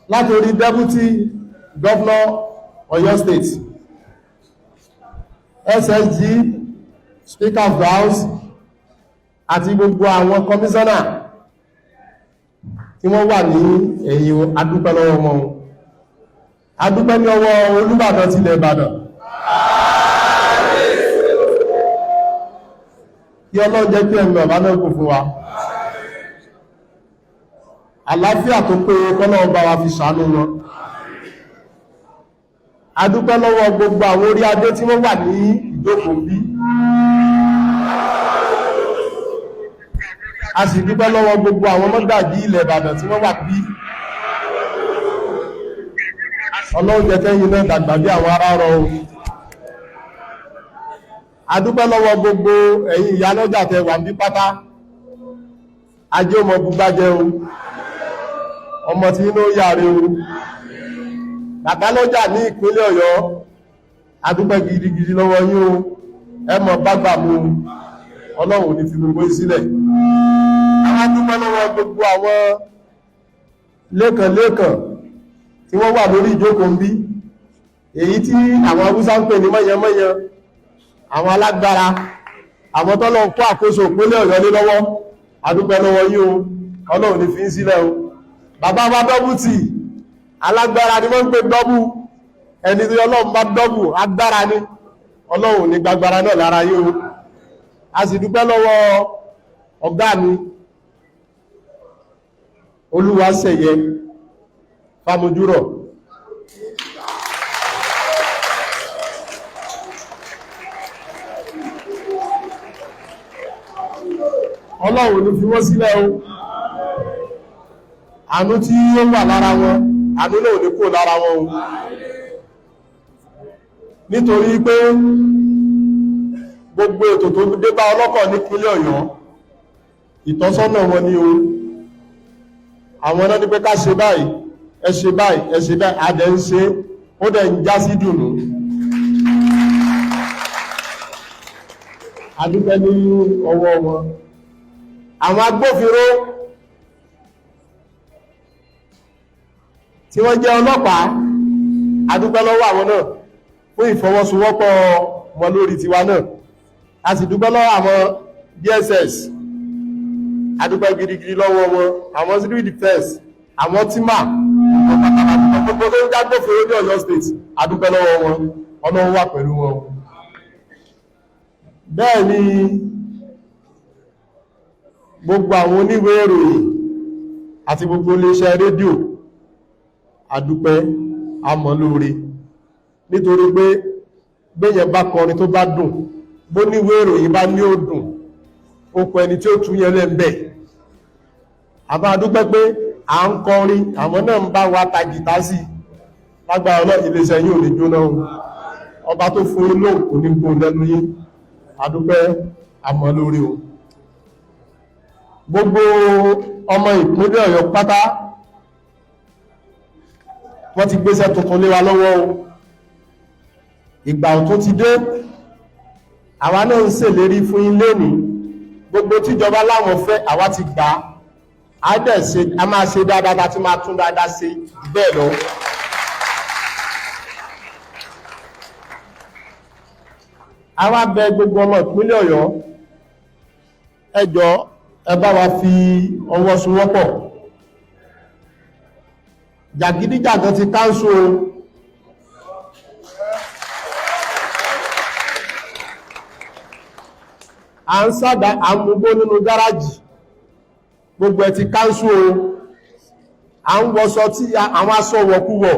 Látorí Deputy Governor Oyo State, SSG, Speaker of the House, àti gbogbo àwọn commissioner tí wọ́n wà ní ẹ̀yìn adúpẹ́ lọ́wọ́ wọn. Adúpẹ́ ní ọwọ́ Olúbàdàn tilẹ̀ Ìbàdàn. Kí Ọlọ́run jẹ́ kí ẹ̀mí ọ̀bá náà kò fún wa. Àlàáfíà tó pé kọ́lọ́run bá wa fi ṣàánú wọn. Adúpẹ́ lọ́wọ́ gbogbo àwọn orí adé tí wọ́n wà ní ìjókòó bí. A sì dúpẹ́ lọ́wọ́ gbogbo àwọn mọ́gàjí ilẹ̀ Ìbàdàn tí wọ́n wà bí. Ọlọ́run jẹ́ kẹ́yìn náà dàgbà bí àwọn ará rọ o. Adúpẹ́ lọ́wọ́ gbogbo ẹ̀yin ìyálọ́jà tẹ́ wà bí pátá. Ajé ọmọ gbúgbájẹ́ o. Ọmọ tí inú yàrí o. Bàbá lọ́jà ní ìpínlẹ̀ Ọ̀yọ́, adúpẹ́ gidigidi lọ́wọ́ yín o. Ẹ mọ̀ bágbà mú Ọlọ́run ní fi gbogbo sílẹ̀. Àwọn adúpẹ́ lọ́wọ́ gbogbo àwọn lẹ́kànlẹ́kàn tí wọ́n wà lórí ìjókòó ń bí. Èyí tí àwọn Haúsá ń pè ní mọ́yẹmọ́yẹ, àwọn alágbára, àwọn tọ́lọ̀ kó àkóso ìpínlẹ̀ Ọ̀yọ́ lé lọ́wọ́. Adúpẹ́ lọ́wọ́ yín o. Ọlọ́run ní fi ń sílẹ̀ o. Bàbá bá dọ́bù tì, alágbára ni wọ́n ń pè dọ́bù. Ẹni tí Ọlọ́run bá dọ́bù, agbára ni. Ọlọ́run ní gbàgbára náà lára yín o. A sì dúpẹ́ lọ́wọ́ ọ̀gá mi, Olúwaṣeyẹ Fámojúrọ̀. Ọlọ́run ní fi wọ́n sílẹ̀ o. Àánú tí ó wà lára wọn, àánú náà ní kò lára wọn o. Nítorí pé gbogbo ètò tó dé bá ọlọ́kọ̀ nípínlẹ̀ Ọ̀yọ́, ìtọ́sọ́nà wọn ni o. Àwọn náà ní pé ká ṣe báyìí, ẹ ṣe báyìí, ẹ ṣe báyìí, adẹ̀ ń ṣe, ó dẹ̀ ń já sí dùnú. Adúpẹ́ ní ọwọ́ wọn. Àwọn agbófinró tí wọ́n jẹ́ ọlọ́pàá, adúpẹ́ lọ́wọ́ àwọn náà fún ìfọwọ́sowọ́pọ̀ wọn lórí tiwa náà. A sì dúpẹ́ lọ́wọ́ àwọn DSS, adúpẹ́ gidigidi lọ́wọ́ wọn, àwọn civil defense, àwọn tímà, gbogbo tó ń jágbófinró ní Ọ̀yọ́ State, adúpẹ́ lọ́wọ́ wọn, Ọlọ́run wà pẹ̀lú wọn. Bẹ́ẹ̀ ni gbogbo àwọn oníwèé ìròyìn àti gbogbo iléeṣẹ́ rédíò, adúpẹ́ amọ̀lóore, nítorí pé béèyàn bá kọrin tó bá dùn, bó níwèé ìròyìn bá ní ó dùn, ó kọ ẹni tí ó tún yẹn lẹ́m̀bẹ̀. Àbá adúpẹ́ pé à ń kọrin, àwọn náà ń bá wa ta gìtá sí. Lágbára Ọlọ́run, iléeṣẹ́ yìí ò ní jóná o. Ọba tó fún yín lóhùn kò ní gbóhùn lẹ́nu yín. Adúpẹ́ amọ̀lóore o. Gbogbo ọmọ ìpínlẹ̀ Ọ̀yọ́ pátá wọ́n ti gbéṣẹ́ tuntun lé wa lọ́wọ́ o. Ìgbà ọ̀tún ti dé, àwa náà ń ṣèlérí fún yín lénìí, gbogbo tíjọba láwọn fẹ́ àwa ti gbà á dẹ̀ ṣe, a máa ṣe dáadáa tí máa tún dáadáa ṣe bẹ́ẹ̀ lọ. àwa bẹ gbogbo ọmọ ìpínlẹ̀ Ọ̀yọ́ ẹ jọ̀ọ́ ẹ bá wa fi ọwọ́ sowọ́pọ̀ jàgídíjàgan ti káńsù o à ń sádà àmúgbó nínú gáràjì gbogbo ẹ ti káńsù o à ń wọṣọ tí àwọn aṣọ wọ̀kúwọ̀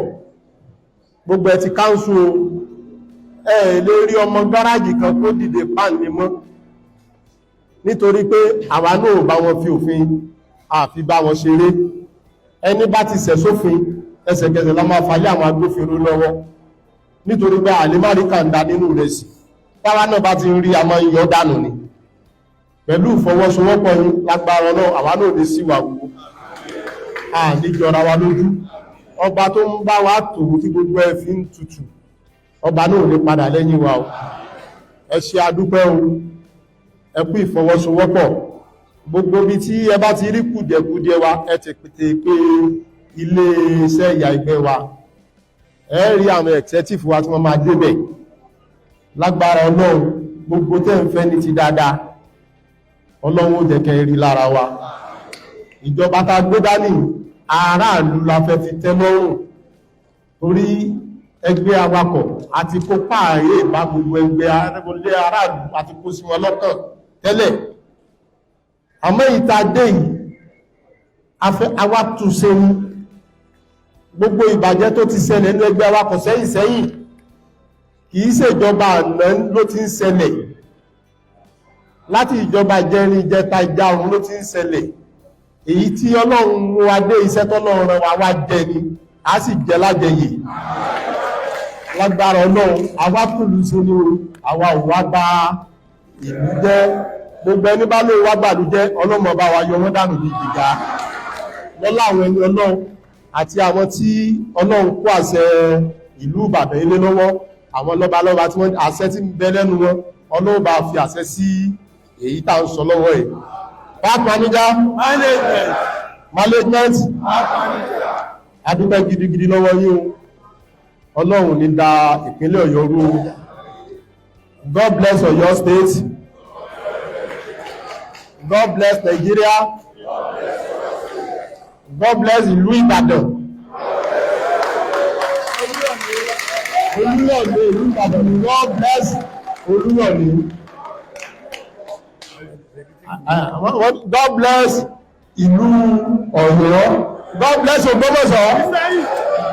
gbogbo ẹ ti káńsù o ẹ lè rí ọmọ gáràjì kan tó dìde páàlì mọ́ nítorí pé àwa náà bá wọn fi òfin àfi bá wọn ṣeré ẹni bá ti ṣẹ̀ sófin ẹsẹ̀kẹsẹ̀ la máa fàyè àwọn agbófinró lọ́wọ́ nítorí pé àlèmárí kàńdà nínú rẹ̀ sí táwa náà bá ti ń rí àmọ́ yọ dànù ni pẹ̀lú ìfọwọ́sowọ́pọ̀ yín lágbára náà àwa náà lè sí wà wò á níjọra wa lójú ọba tó ń bá wa tò tí gbogbo ẹ fi ń tutù ọba náà lè padà lẹ́yìn wa o ẹ ṣe adúpẹ́ o ẹ kú ìfọwọ́sowọ́pọ̀ gbogbo bí tí ẹ bá ti rí kùdẹ̀kùdẹ̀ wa ẹ ti pété pé ilé iṣẹ́ ìyá ẹgbẹ́ wa ẹ rí àwọn executive wa tí wọ́n máa débẹ̀ lágbára ọlọ́run gbogbo tẹ́ ń fẹ́ ní ti dáadáa ọlọ́run ó jẹ́ kẹ́ rí lára wa ìjọba tá gbé dání aráàlú la fẹ́ fi tẹ́ lọ́rùn torí ẹgbẹ́ awakọ̀ àti kó páàrí ìbá gbogbo ẹgbẹ́ aráàlú àti kó sí wọn lọ́kàn tẹ́lẹ̀ àmọ́ ìtàdé yìí awátúnṣe ní gbogbo ìbàjẹ́ tó ti ṣẹlẹ̀ ní ẹgbẹ́ awakọ̀ sẹ́yìn kìí ṣèjọba àná ló ti ń ṣẹlẹ̀ láti ìjọba jẹrin ìjẹta ìjà ọ̀run ló ti ń ṣẹlẹ̀ èyí tí ọlọ́run mú wa dé iṣẹ́ tọ́lọ́run rẹ̀ wá jẹ ni a sì jẹ lájẹyè lágbára ọlọ́run awátúlù sí ní àwa ò wá bá ìlú jẹ́ gbogbo ẹni bá lóò wá gbàlú jẹ́ ọlọ́mọ bá wa yọ wọ́n dànù ní gíga lọ́lá àwọn ẹni ọlọ́run àti àwọn tí ọlọ́run kó àṣẹ ìlú Ìbàdàn ilé lọ́wọ́ àwọn lọ́balọ́ba tí wọ́n àṣẹ tí ń bẹ lẹ́nu wọn ọlọ́run bá fi àṣẹ sí èyí tá ń sọ lọ́wọ́ ẹ̀ park manager management adúpẹ́ gidigidi lọ́wọ́ yín o ọlọ́run ní dá ìpínlẹ̀ Ọ̀yọ́ rú God bless Ọ̀yọ́ state God bless Nigeria God bless ìlú Ìbàdàn Olúyọ̀lé ìlú Ìbàdàn God bless Olúyọ̀lé God bless ìlú Ọ̀yọ́ God bless Ògbómọ̀ṣọ́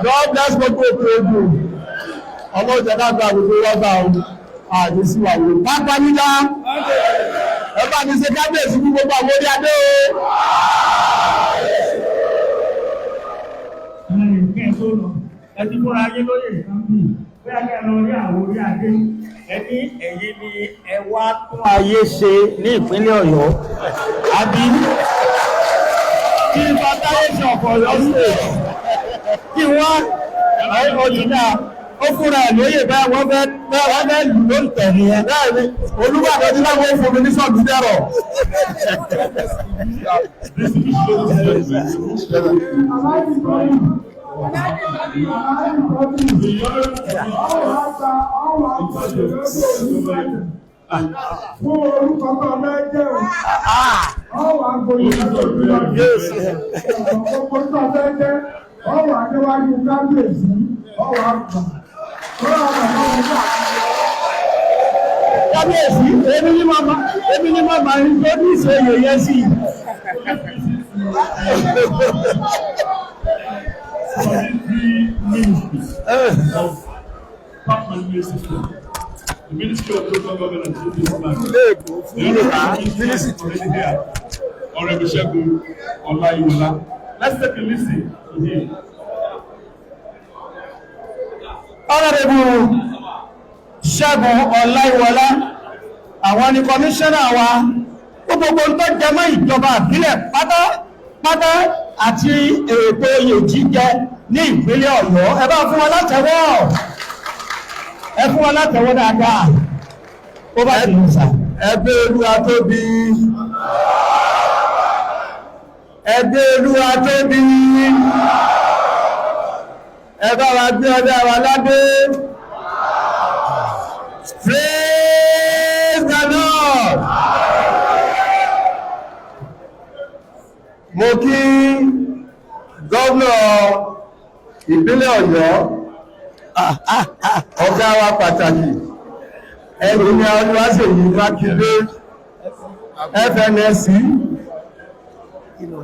God bless gbogbo òkè ogun ọlọ́jẹ́ dáadáa gbogbo wọ́gbà ààyè sí wà wò pápá nílá ẹbá ní ṣe kábíyèsí fún gbogbo àwọn orí adé o ẹni múra ayé lóyè ìsànbí bóyá kẹ́ lọ rí àwọn orí adé ẹni ẹ̀yin ni ẹ wá tún ayé ṣe ní ìpínlẹ̀ Ọ̀yọ́ àbí kí Foundation of Ọ̀yọ́ State kí wọ́n ọ̀yìnà ó fúnra ẹ̀ lóyè bá wọ́n fẹ́ lù ló ń tẹ̀ nìyẹn láàrin Olúbàdàn tí láwọn ó fún mi ní sọ̀dún dẹ́rọ̀. Fún orúkọ tó mẹ́jẹ̀ ọwà gbogbo tó mẹ́jẹ̀ ọwà níwájú kábíyèsí ọwà gbà. Kábíyèsí, èmi ní màmá ní tó ní ìṣe yẹyẹ sí. The Ministry of Local Government is this man. Honorable Segun Olayiwola. Let's take a listen to him. Honorable Segun Olayiwola, àwọn ni kọmíṣánná wa gbogbo tó jẹmọ́ ìjọba ìbílẹ̀ pátápátá àti ètò oyè jíjẹ ní ìpínlẹ̀ Ọ̀yọ́. Ẹ bá fún wọn látẹ̀wọ́. Ẹ fún wọn látẹ̀wọ́ dáadáa. Ó bá ti lù sà. Ẹgbẹ́ Olúwa tóbi. Ẹgbẹ́ Olúwa tóbi. Ẹ bá wa gbé ọdẹ wa ládé. Praise mo kí gómìnà ìpínlẹ̀ Ọ̀yọ́ ọ̀gá wa pàtàkì ẹnìyàn Olúwaṣèyí Makinde FNSC.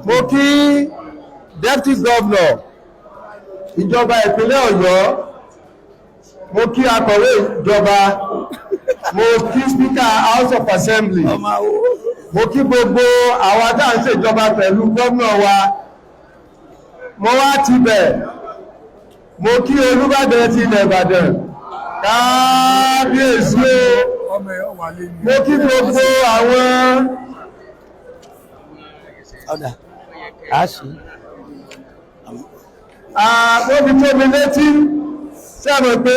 Mo kí deputy governor ìjọba ìpínlẹ̀ Ọ̀yọ́, mo kí akọ̀wé ìjọba, mo kí speaker House of Assembly, mo kí gbogbo àwọn tá à ń ṣèjọba pẹ̀lú gómìnà wa. Mo wá ti bẹ̀, mo kí Olúbàdàn ti ilẹ̀ Ìbàdàn kábíyèsí o, mo kí gbogbo àwọn àbóbi tó mi létí sẹ́mọ̀ pé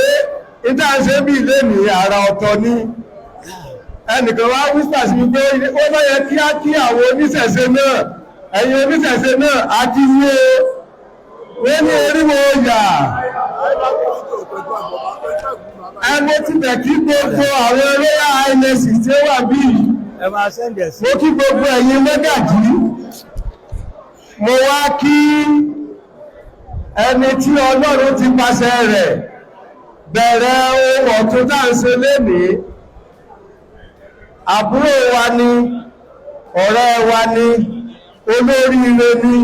ìta ṣe bí ilé ní àrà ọ̀tọ̀ ní ẹnìkan wá wípà sí wípé ó bá yẹ kí á kí àwọn oníṣẹ̀ṣe náà, ẹ̀yin oníṣẹ̀ṣe náà á kí ní wọ́n ní oríwọ̀ ọ̀yà ẹni tí bẹ̀ kí gbogbo àwọn royal highness tí ó wà bí mo kí gbogbo ẹ̀yin mẹ́gàjí. Mo wá kí ẹni tí Ọlọ́run ti pàṣẹ rẹ̀ bẹ̀rẹ̀ ohun ọ̀tún tá ń ṣe lénìí, àbúrò wa ni, ọ̀rẹ́ wa ni, olóríire ni.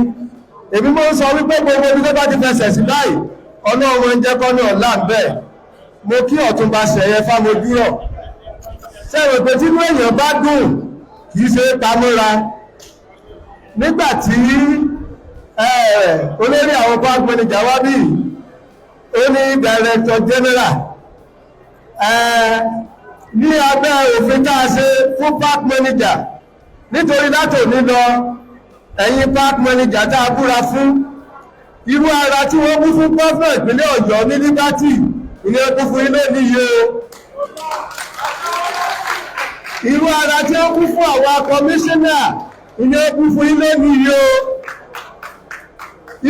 Èmi mọ́ ń sọ wípé gbogbo ibi tó bá ti fẹsẹ̀ sí báyìí Ọlọ́run ń jẹ́ kọ́nà ọ̀la ń bẹ̀. Mo kí Ọ̀túnba Ṣẹ̀yẹ Fámojúrọ̀. Sẹ́wọ̀n pé tí inú èèyàn bá dùn kìí ṣe pamọ́ra. Nígbàtí olórí àwọn bank manager wá bí ó ní director general ní abẹ́ òfin tá a ṣe fún park manager, nítorí látò ní lọ ẹ̀yin park manager tá a búra fún irú ara tí wọ́n bú fún gọ́ọ̀nà ìpínlẹ̀ Ọ̀yọ́ ní Liberty ilé ẹkùn fún ilé níye o, irú ara tí wọ́n bú fún àwọn commissioner ilé ẹkùn fún ilé níye o,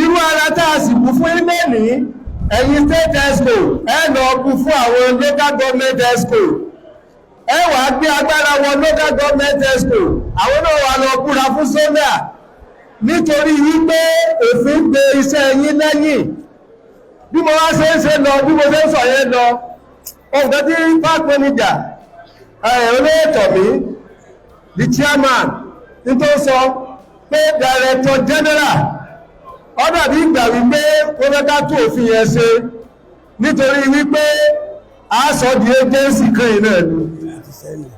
irú ara tá a sì bú fún ilé ní ẹ̀yin state exco ẹ lọ bú fún àwọn local government exco, ẹ wàá gbé agbára wọn local government exco, àwọn náà wà lọ búra fún sọ́nà nítorí wípé òfin gbé iṣẹ́ yín lẹ́yìn. Bí mo wá ṣe ń ṣe lọ, bí mo ṣe ń sọ yẹn lọ, ọ̀gá tí park manager olóyè Tọ̀mí the chairman ní tó sọ pé director general ọ̀dọ̀ bí ìgbà wípé ó lọ́dá tó òfin yẹn ṣe nítorí wípé a sọ di agency kan iná ẹ̀lú.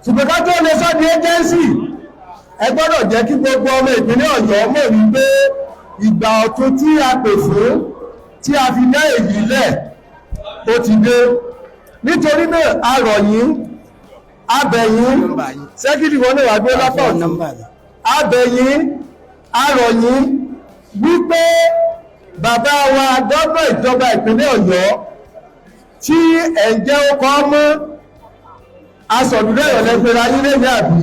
Ṣùgbọ́n ká tó lè sọ di agency, ẹ gbọ́dọ̀ jẹ́ kí gbogbo ọmọ ìpínlẹ̀ Ọ̀yọ́ mọ̀ wípé ìgbà ọ̀tun tí a pè fún tí a fi dá èyí lẹ̀ ó ti dé. Nítorí náà a rọ̀ yín, a bẹ̀ yín, sẹ́kìtì wọn náà wà gbé lápá ọ̀tún, a bẹ̀ yín, a rọ̀ yín wípé bàbá wa gómìnà ìjọba ìpínlẹ̀ Ọ̀yọ́ tí ẹ̀jẹ̀ ọkọ̀ mọ́ asọ̀dúndẹ̀rọ̀ lẹ́gbẹ̀rẹ̀ ayé lẹ́yìn àbí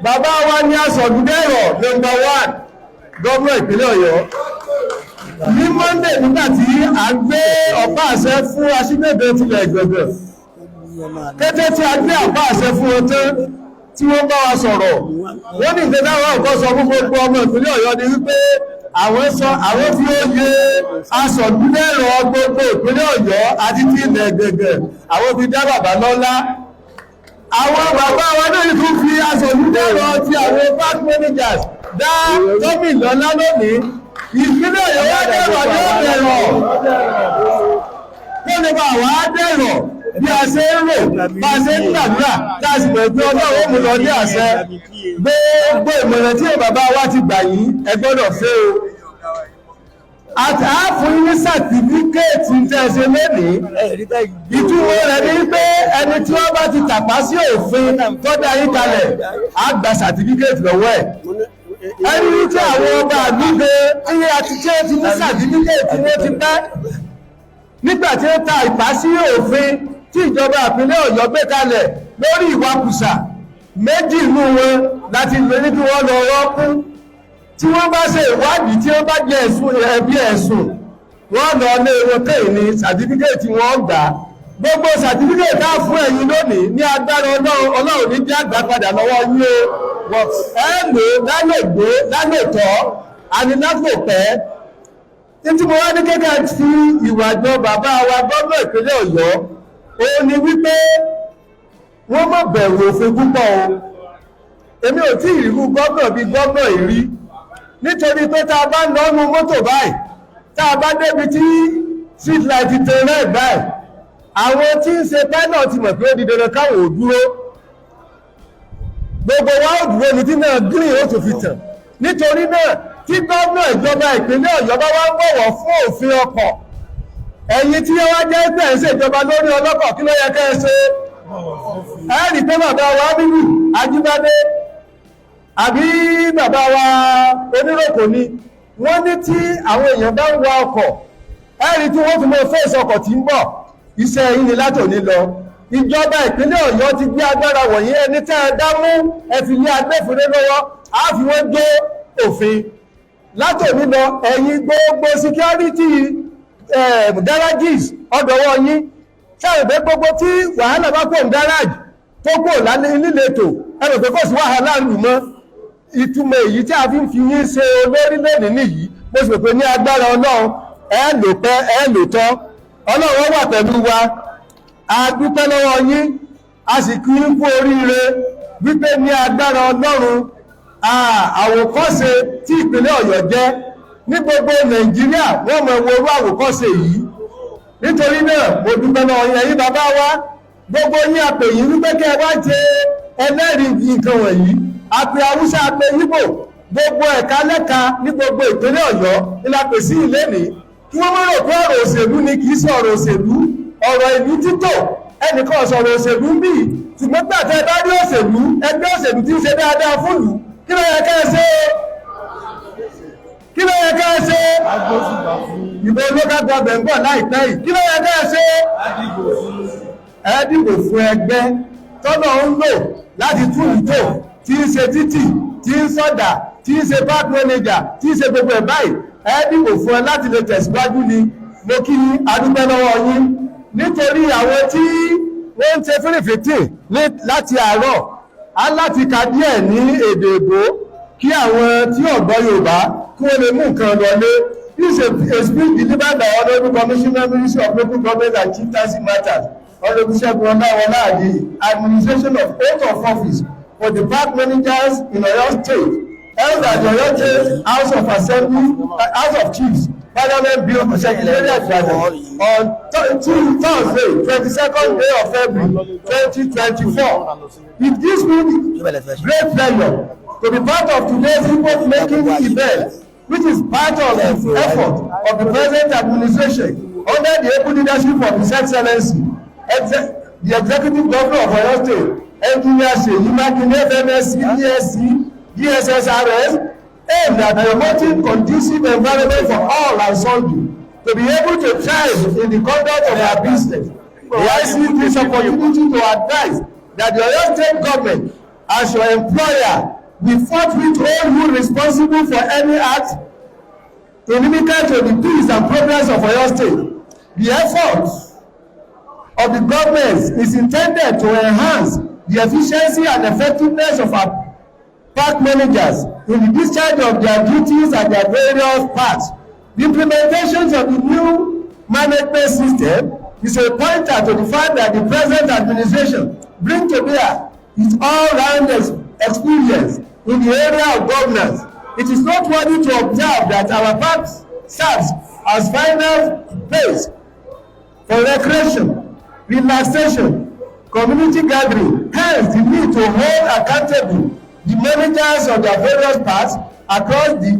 bàbá wa ní asọ̀dúndẹ̀rọ̀ nọ́mbà 1 gómìnà ìpínlẹ̀ Ọ̀yọ́. Ní Monday nígbàtí a gbé ọ̀pá àṣẹ fún aṣígbèdè tilẹ̀ Ìgbẹ̀gbẹ̀, kété tí a gbé ọ̀pá àṣẹ fún wọn tán tí wọ́n bá wa sọ̀rọ̀, wọ́n ní ìgbẹ́dáwọ̀ ọ̀kọ́ sọ fún gbogbo ọmọ ìpínlẹ̀ Ọ̀yọ́ ni wípé àwọn fi ó yẹ asọ̀dúndẹ̀rọ̀ gbogbo ìpínlẹ̀ Ọ̀yọ́ àti ti ilẹ̀ Ìgbẹ̀gbẹ̀ àwọn fi dá bàbá lọ́lá. Àwọn bàbá wa náà tún fi asọ̀dúndẹ̀rọ̀ ti àwọn park managers dá Tómi lọ́lá lónìí. Ìpínlẹ̀ Ọ̀yọ́ wá dẹ̀rọ̀ ní ọ̀dẹ̀rọ̀ tó lè bá wá dẹ̀rọ̀ bí a ṣe ń rò bá a ṣe ń gbàdúrà láti bẹ̀rẹ̀ pé Ọlọ́run mú lọ ní àṣẹ. Gbogbo ìmọ̀ràn tí bàbá wa ti gbà yìí ẹ gbọ́dọ̀ fẹ́ o. Àtàáfún ní sàtífíkẹ́ẹ̀tì tẹ́ ṣe lónìí, ìtumọ̀ rẹ̀ ní pé ẹni tí wọ́n bá ti tàpá sí òfin tó dá yín kalẹ̀ á gba sàtífíkẹ́ẹ̀tì lọ́wọ́ ẹ̀. Ẹni tí àwọn ọba àgbígbé iye àti tí ó ti ní sàtífíkẹ́ẹ̀tì ní ti pẹ́ nígbà tí ó ta ìpá sí òfin tí ìjọba ìpínlẹ̀ Ọ̀yọ́ gbé kalẹ̀ lórí ìwakùsà, méjì nínú wọn láti lè ní kí wọ́n lọ rọ́kún. Tí wọ́n bá ṣe ìwádìí tí wọ́n bá jẹ́ ẹ̀sùn ẹbí ẹ̀sùn wọ́n lọ lé wọn tẹ́ ní sàtífíkẹ́ẹ̀tì wọ́n gbà gbogbo certificate tá fún ẹ̀yin lónìí ní agbára Ọlọ́run ní jẹ́ àgbà padà lọ́wọ́ yín o ẹ lò lálògbé lálòtọ́ àní láfòpẹ́ títí mo wá ní kékeré fi ìwà jọ bàbá wa gómìnà ìpínlẹ̀ Ọ̀yọ́ ó ní wípé wọ́n mọ̀ bẹ̀rù òfin púpọ̀ o èmi ò tí ìrú gómìnà bíi gómìnà ìrí nítorí pé tá a bá ń lọ́nu mọ́tò báyìí tá a bá débi tí street light ti tẹ̀ náà báyìí àwọn tí ń ṣe pilot ti mọ̀ pé ó di dandan káwọn ò dúró gbogbo wa ò dúró ní tí náà green ó tó fi tàn nítorí náà tí gómìnà ìjọba ìpínlẹ̀ Ọ̀yọ́ bá wá ń bọ̀wọ̀ fún òfin ọkọ̀ ẹ̀yin tí wọ́n jẹ́ pé ń ṣèjọba lórí ọlọ́kọ̀ kí ló yẹ kẹ́ ẹ ṣe ẹ rí pé bàbá wa bíbí Ajíbádé àbí bàbá wa oníròkò ni wọ́n ní tí àwọn èèyàn bá ń wa ọkọ̀ ẹ rí tí wọ́n fi mọ́ fèsì ọkọ̀ tí ń bọ̀ iṣẹ́ yìí ni látòní lọ ìjọba ìpínlẹ̀ Ọ̀yọ́ ti gbé agbára wọ̀nyí ẹni tẹ́ ẹ dámú ẹ fi lé agbófinró lọ́wọ́ á fi wọ́n jó òfin látòní lọ ẹ̀yin gbogbo security garages ọ̀dọ̀wọ́ yín ṣàrùbẹ́ gbogbo tí wàhálà bá kó ń garage tó kó nílétò ẹ̀rọ pé kò sí wàhálà lù mọ́ ìtumọ̀ èyí tí a fi ń fi yín ṣe olórílẹ̀-èdè nìyí mo sì pè ní agbára Ọlọ́run ẹ lò pẹ́ ẹ lò tọ́ Ọlọ́run wà pẹ̀lú wa a dúpẹ́ lọ́wọ́ yín a sì kí ń kú oríire wípé ní agbára Ọlọ́run àwòkọ́ṣe tí ìpínlẹ̀ Ọ̀yọ́ jẹ́ ní gbogbo Nàìjíríà wọ́n mọ̀ wo orú àwòkọ́ṣe yìí nítorí náà mo dúpẹ́ lọ́wọ́ yín ẹ̀yin bàbá wa gbogbo yín àpè yín wípé kẹ́ ẹ wá jẹ ẹlẹ́rìí nǹkan wọ̀nyí àpè Haúsá àpè Ìgbò gbogbo ẹ̀ka lẹ́ka ní gbogbo ìpínlẹ̀ Ọ̀yọ́ ìlàpè sí ìlénìí kí wọ́n mọ̀ rò pé ọ̀rọ̀ òṣèlú ni kì í ṣe ọ̀rọ̀ òṣèlú ọ̀rọ̀ ìlú títò ẹnìkan sọ̀rọ̀ òṣèlú ń bì ṣùgbọ́n gbàtẹ́ bá rí òṣèlú ẹgbẹ́ òṣèlú tí ń ṣe dáadáa fúlù kí ló yẹ ká ẹ ṣe kí ló yẹ ká ẹ ṣe ìbò local government ń bọ̀ láìpẹ́ yìí kí ló yẹ ká ẹ ṣe ẹ dìbò fún ẹgbẹ́ tọ́nà ń lò láti tún ìtò tí ń ṣe títì tí ń sọ̀dà tí ń ṣe park manager tí ń ṣe gbogbo ẹ̀ báyìí ẹ dìbò fún ẹ láti lè tẹ̀síwájú ni mo kí adúpẹ́ lọ́wọ́ yín nítorí àwọn tí wọ́n ń ṣe fírìfìtì láti àárọ̀ á láti ka díẹ̀ ní èdè èbó kí àwọn tí ọ̀gbọ́ Yorùbá kí wọ́n lè mú nǹkan lọlé. This is a speech delivered by Honourable Commissioner Ministry of Local Government and Chieftaincy Matters Honourable Segun Olawola the administration of oath of office for the park managers in Oyo State held at the Oyo State House of Assembly House of Chiefs Parliament Bill Secretariat on Thursday 22nd day of February 2024. It gives me great pleasure to be part of today's report-making event, which is part of the effort of the present administration under the able leadership of His Excellency, the Executive Governor of Oyo State, Engineer Seyi Makinde, PMS, DSC, DSSRS, aimed at promoting conducive environment for all and sundry to be able to thrive in the conduct of our business. I see this opportunity to advise that the Oyo State government, as your employer, will forthwith hold you responsible for any act inimical to the peace and progress of Oyo State. The effort of the government is intended to enhance the efficiency and effectiveness of our park managers in the discharge of their duties at their various parks. The implementation of the new management system is a pointer to the fact that the present administration brings to bear its all-round experience in the area of governance. It is noteworthy to observe that our park serves as final place for recreation, relaxation, community gathering. Hence, the need to hold accountable the managers of their various parks across the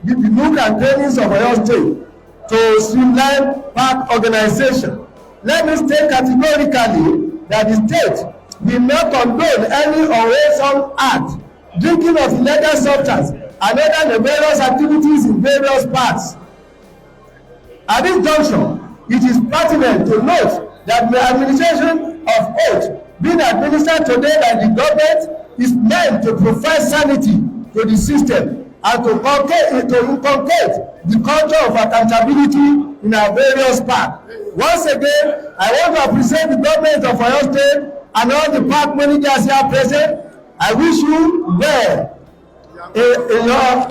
nook and crannies of Oyo State to streamline park organization. Let me state categorically that the state will not condone any unwholesome act, drinking of illegal substance, and other nefarious activities in various parks. At this junction, it is pertinent to note that the administration of oath being administered today by the government is meant to provide sanity to the system and to inculcate the culture of accountability in our various parks. Once again, I want to appreciate the government of Oyo State and all the park managers here present. I wish you well in your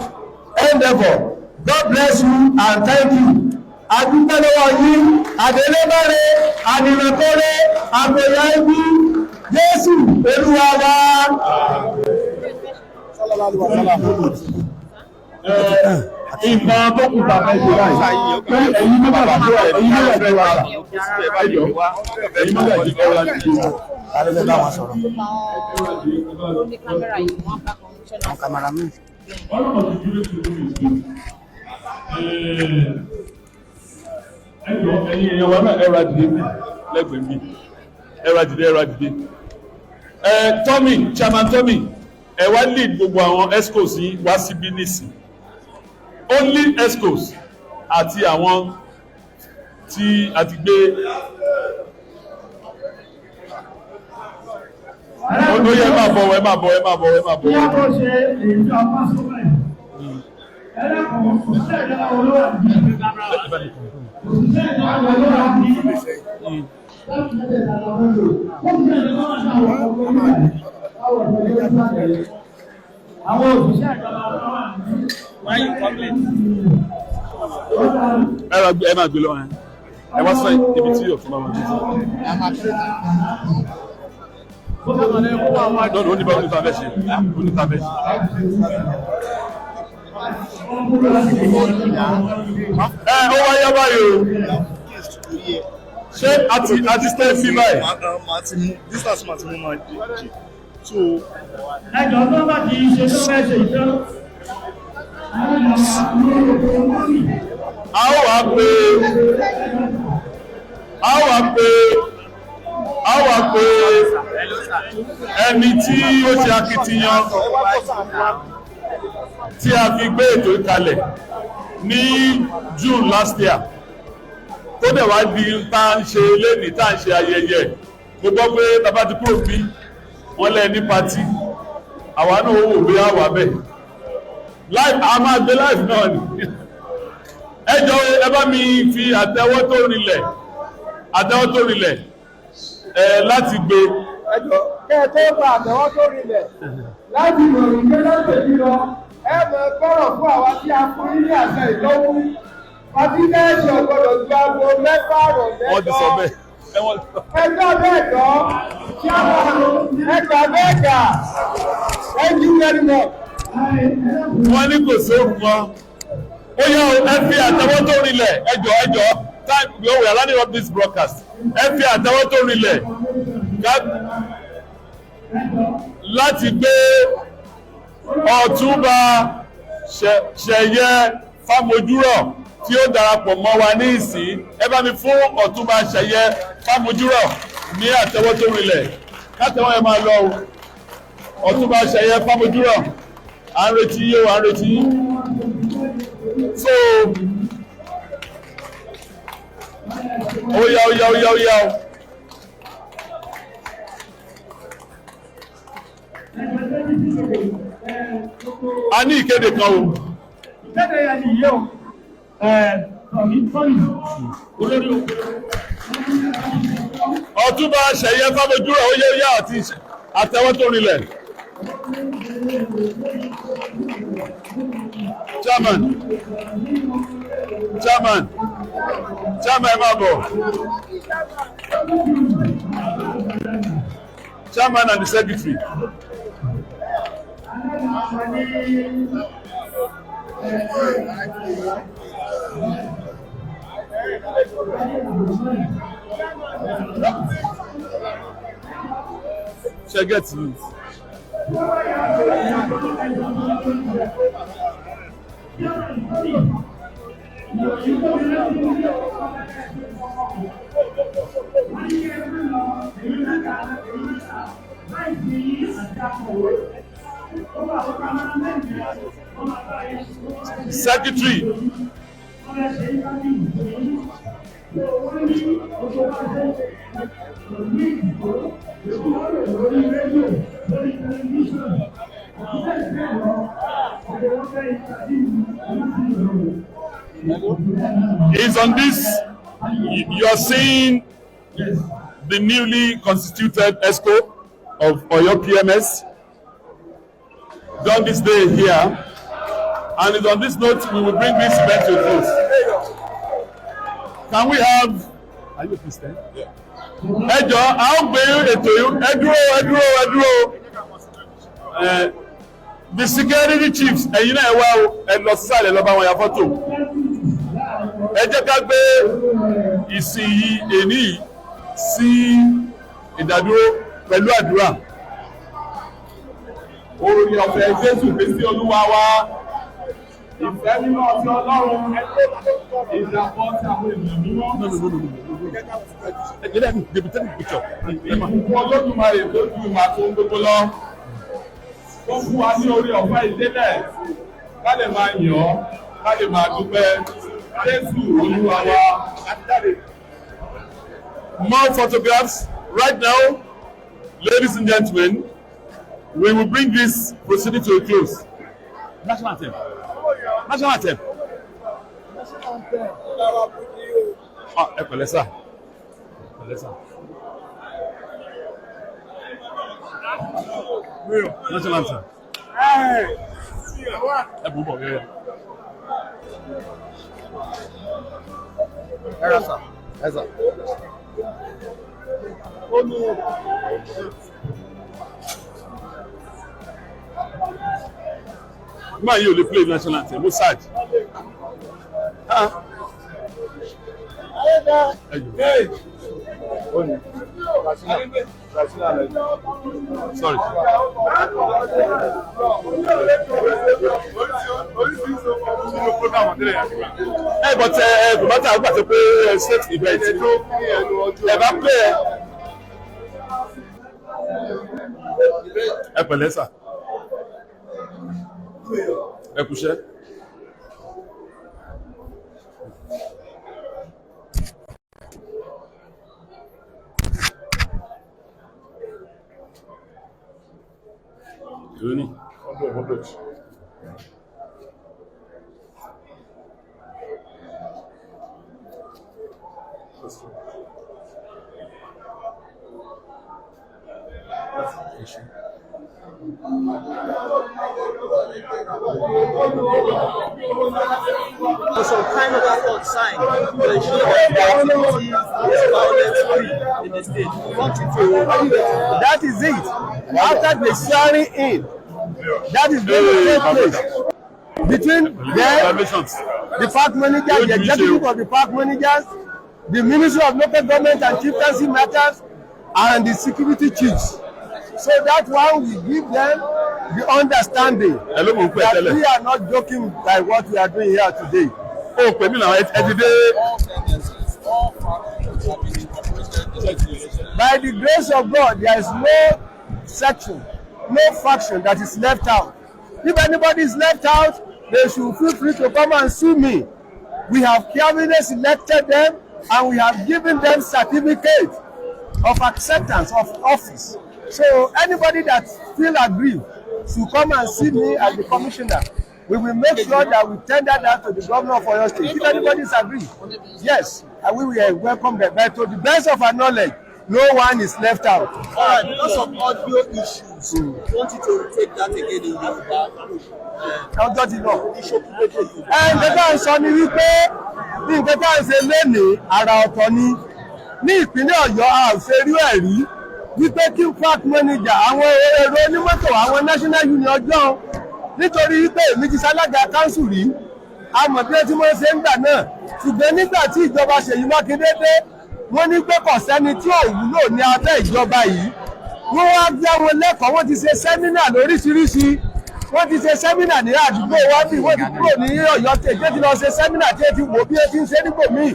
endeavor. God bless you and thank you. Adúpẹ́ lọ́wọ́ yín, Adélébárè, Adìrẹ́kọ́rẹ́, Àgbẹ̀yà ibi, Jésù, Olúwa wa. Ìmọ̀ tó kù tàbí ẹ̀jẹ̀ báyìí. Ẹ̀yin mọ́ bàbá tó ẹ̀yin mọ́ bàbá tó wà. Ẹ̀yin mọ́ bàbá tó wà láti ṣe. Alẹ́ bá wọn sọ̀rọ̀. Àwọn kámẹ́rà mi. Ẹ̀yin èèyàn wa náà ẹ̀rọ àdìdé lẹ́gbẹ̀ẹ́ mi. Ẹ̀rọ àdìdé. Tommy, Chairman Tommy, ẹ wá lead gbogbo àwọn Excos yìí wá síbí nísìn. Only Excos àti àwọn tí a ti gbé ó yẹ máa bọ̀. Ìyá tó ṣe èyí tó apá sókè. Ẹlẹ́kùn òṣìṣẹ́ ìjọba olówó àti òṣìṣẹ́ ìjọba olówó àti àwọn òṣìṣẹ́ ìjọba olówó àti ẹ máa gbé lọ́wọ́ ẹ wá sọ ibi tí ọ̀tún bá wọn ní. Lọ́dún ó ní bá onítàfẹ́ ṣe. Ó wáyé báyìí o. Ṣé àti stay fi báyìí? Distance máa ti mú máa jì. So. Ẹjọ́ tó bá ti ṣe tó fẹ́ ṣe ìfẹ́. A ó wá pé ẹni tí ó ṣe akitiyan tí a fi gbé ètò ìkalẹ̀ ní June last year tó dẹ̀ wá di tá ń ṣe lẹ́nìí tá ń ṣe ayẹyẹ. Mo gbọ́ pé tàbá ti kúrò bí wọ́n lẹ́ ní pátí àwa náà wò bí a wà bẹ́ẹ̀ live a máa gbé live náà ni. Ẹ jọ̀ọ́ ẹ bá mi fi àtẹ́wọ́ tó rinlẹ̀ láti gbé. Ẹ jọ̀ọ́ kẹ́ ẹ tó gba àtẹ́wọ́ tó rinlẹ̀ láti ìròyìn pé lọ́sẹ̀ yìí lọ ẹ mọ̀ gbọ́rọ̀ fún àwa tí a fún ní àṣẹ ìlọ́wọ́ àti kẹ́ẹ̀sì ọ̀gbọ́dọ̀ ju aago mẹ́fà rọ̀ mẹ́jọ. Wọ́n ti sọ bẹ́ẹ̀. Ẹjọ́ bẹ́ẹ̀ jọ kí a máa ẹgbà bẹ́ẹ̀ gà. Thank you very much. Wọ́n ní kò sóògùn mọ́. Ó yá ẹ fi àtẹ́wọ́ tó rinlẹ̀ ẹ jọ̀ọ́ time we are running up this broadcast. Ẹ fi àtẹ́wọ́ tó rinlẹ̀ láti gbé Ọ̀túnba Ṣẹ̀yẹ Fámojúrọ̀ tí ó darapọ̀ mọ́ wa ní ìsìn. Ẹ bá mi fún Ọ̀túnba Ṣẹ̀yẹ Fámojúrọ̀ ní àtẹ́wọ́ tó rinlẹ̀. Kátẹ́wọ́ ẹ máa lọ Ọ̀túnba Ṣẹ̀yẹ Fámojúrọ̀. À ń retí yín o, à ń retí yín. So ó yá o. A ní ìkéde kan o. Ìkéde yẹn ni yìí o. Olórí o. Ọ̀túnba Ṣẹ̀yẹ Fámojúrọ̀ ó yá àti àtẹ́wọ́ tó rinlẹ̀. Chairman ẹ máa bọ̀. Chairman and the secretary. Shall get to it. Secretary. is on this. You are seeing the newly constituted Exco of OYO PMS done this day here, and it's on this note we will bring this event to a close. Can we have? Are you a Christian? Yeah. Ẹ jọ̀ọ́, a ó gbé ètò yìí. Ẹ dúró. The security chiefs, ẹ̀yin náà wá o, ẹ lọ sísàlẹ̀ lọ bá wọn ya fọ́tò. Ẹ jẹ́ ká gbé ìsìn yìí èní sí ìdádúró pẹ̀lú àdúrà. Orin ọ̀fẹ́ Jésù Kristi Olúwa wa. Ìfẹ́ mímọ́ ti Ọlọ́run. Ìdàpọ̀ ti àwọn ènìyàn mímọ́. Olódùmarè tó ju ìmọ̀ àti ohun gbogbo lọ. Ó fún wa ní orí ọ̀fẹ́ ìdélẹ̀. Ká lè máa yàn ọ́, ká lè máa dúpẹ́. Jésù Olúwa wa. More photographs right now, ladies and gentlemen. We will bring this proceeding to a close. National anthem. National anthem. Ah, ẹ pẹ̀lẹ́ sà. National anthem. Ẹ bú bọ̀ yẹ́yẹ́. Ẹ rà sà. Ẹ sà. Man, you will play national anthem. Mossad. Sorry. Hey, but no matter how much you play state event, never play. Ẹ pẹ̀lẹ́ sà. Ẹ kúṣẹ́. Yoni. Was some kind of effort signed to ensure that the activity is violence-free in the state. That is it. After the swearing in, that is going to take place between them, the park manager, the executive of the park managers, the Ministry of Local Government and Chieftaincy Matters, and the security chiefs. So that one we give them the understanding that we are not joking by what we are doing here today. By the grace of God, there is no section, no faction that is left out. If anybody is left out, they should feel free to come and sue me. We have carefully selected them and we have given them certificate of acceptance of office. So anybody that feel aggrieved should come and see me as the commissioner. We will make sure that we tender that to the governor of OYO State. If anybody is aggrieved, yes, and we will welcome them. But to the best of our knowledge, no one is left out. All right, because of audio issues, we want you to take that again in Yoruba. Ọjọ́ ti lọ. Nǹkan tá à ń sọ ni wípé nǹkan tá à ń ṣe lénìí àrà ọ̀tọ̀ ni. Ní ìpínlẹ̀ Ọ̀yọ́ a ò ṣe rí ẹ̀rí wípé kí park manager àwọn èrò onímọ́tò àwọn national union ọjọ́ nítorí wípé èmi ti ṣalága council rí àmọ́ bí wọ́n ti mọ̀ ṣe ń gbà náà ṣùgbọ́n nígbà tí ìjọba Seyi Makinde dé wọ́n ní pé kò sẹ́ni tí ò wúlò ní abẹ́ ìjọba yìí wọ́n wá gbé wọn lẹ́kọ̀ọ́ wọ́n ti ṣe sẹ́mínà lóríṣiríṣi wọ́n ti ṣe sẹ́mínà ní àdúgbò wa bí wọ́n ti kúrò ní Ọ̀yọ́ tèjé ti lọ ṣe sẹ́mínà tí ó ti wò bí ó ti ń ṣe níbòmíì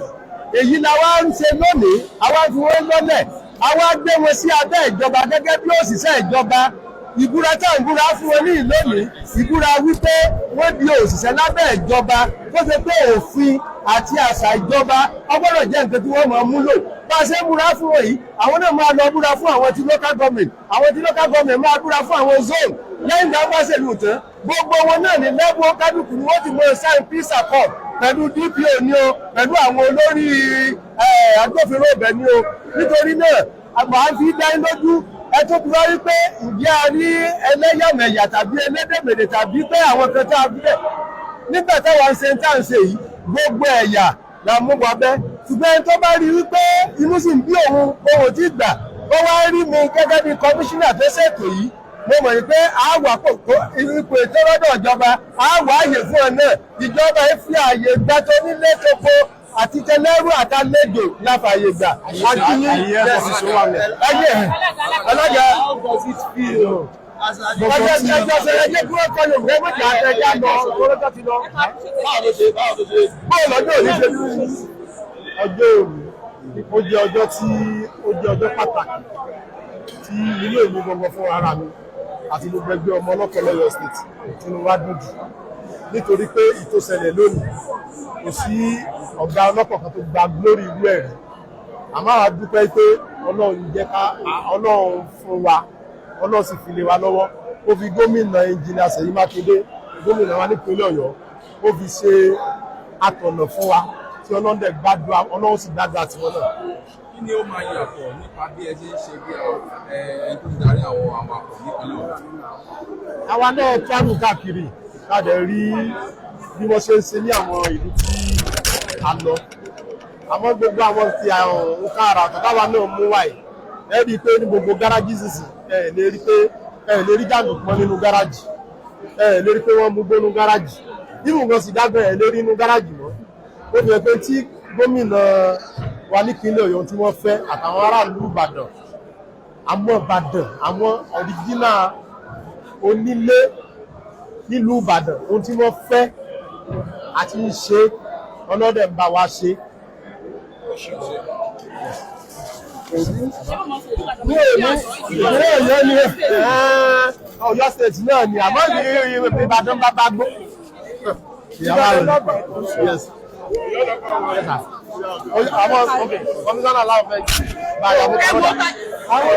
èyí la wá ń ṣe lónìí àwa fi wọ́n lọ́lẹ̀ àwa gbé wọn sí abẹ́ ìjọba gẹ́gẹ́ bí òṣìṣẹ́ ìjọba ìbúra tá à ń búra fún wọn ní ìlónìí ìbúra wípé wọ́n di òṣìṣẹ́ lábẹ́ ìjọba tó ṣe pé òfin àti àṣà ìjọba ọgbọ́dọ̀ jẹ́ nǹkan tí wọ́n máa múlò bá a ṣe ń búra fún wọn yìí àwọn náà máa lọ búra fún àwọn ti local government àwọn ti local government máa búra fún àwọn zone lẹ́yìn tí wọ́n bá ṣèlú tán gbogbo wọn náà ní lẹ́bù kálukú ni wọ́n ti mọ sign peace accord pẹ̀lú DPO ni o pẹ̀lú àwọn olórí agbófinró ibẹ̀ ni o nítorí náà àgbà á fi dá lójú ẹ tó fi wá wípé ìjẹ́ a rí ẹlẹ́yàmẹ̀yà tàbí ẹlẹ́dẹ̀mẹ̀dẹ̀ tàbí pé àwọn kan tá a fi bẹ̀ nígbà táwa ń ṣe ń tà ń ṣe yìí gbogbo ẹ̀yà la mú wa bẹ́ ṣùgbọ́n ẹni tó bá rí wípé inú sì ń bí òun tí gbà ó wá rí mi gẹ́gẹ́ bí kọmíṣínà tó ṣètò yìí mo mọ̀ pé àwà ipò ètò lọ́dọ̀ ìjọba àwà àyè fún ọ náà ìjọba fi àyè gbà tó nílé tóko àti tẹlẹ́rù àtàlejò láfààyè gbà àti yín ẹyẹ ọlọ́jà ọjọ́ ìṣẹ̀lẹ̀ ẹjẹ́ kúrò kọ́ Yorùbá méjì àtẹ̀já lọ olójọ́ ti lọ. báwo lọ́jọ́ òní ṣe ní ọjọ́ òní ó jẹ́ ọjọ́ tí ó jẹ́ ọjọ́ pàtàkì tí ilé ìlú gbogbo fún ara mi àti gbogbo ẹgbẹ́ ọmọ ọlọ́kẹ́ lọ́yọ̀ state tínú wá dùn jù nítorí pé ìtòsẹ̀lẹ̀ lónìí kò sí ọ̀gá ọlọ́pàá kan tó gba glory irú ẹ̀ rí àmọ́ a dúpẹ́ pé Ọlọ́run jẹ́ ká Ọlọ́run fún wa Ọlọ́run sì fi lé wa lọ́wọ́ ó fi gómìnà ẹnjìnìà Seyi Makinde gómìnà wa nípínlẹ̀ Ọ̀yọ́ ó fi ṣe àtọ̀nà fún wa tí Ọlọ́run dẹ̀ gbàdúrà Ọlọ́run sì gbàdúrà tiwọn náà. Kí ni ó máa yàtọ̀ nípa bí ẹ ṣe ń ṣe bí ẹni tó ń darí àwọn awakọ̀ nípínlẹ̀ Ọ̀yọ́? àwa náà travel káàkiri láti rí bí wọ́n ṣe ń ṣe ní àwọn ìlú tí a lọ àmọ́ gbogbo àwọn ti àwọn nǹkan àrà àtọ́káwa náà mú wáyé ẹ rí i pé ní gbogbo gáràjì sísì ẹ lè rí jàǹdùkú mọ́ nínú gáràjì ẹ lè rí pé wọ́n mú gbónú gáràjì nínú nǹkan sì dágbẹ́ ẹ lè rí inú gáràjì mọ́ ó fi hàn pé tí gómìnà wa nípínlẹ̀ Ọ̀yọ́ tí wọ́n fẹ́ àtàwọn aráàlú Ìbàdàn àwọn ọ̀ríjínà onílé nílùú Ìbàdàn ohun tí wọ́n fẹ́ àti ń ṣe ọlọ́dẹ̀ ń bá wa ṣe. ní èmi ìpínlẹ̀ Ọ̀yọ́ ni Ọ̀yọ́ state náà ni àmọ́ Ìbàdàn bá bá gbó. ìyàwó rẹ̀ yes. Àwọn kọmíṣánná aláwọ̀ fẹ́ bá àyàwó kọ́dà. Àwọn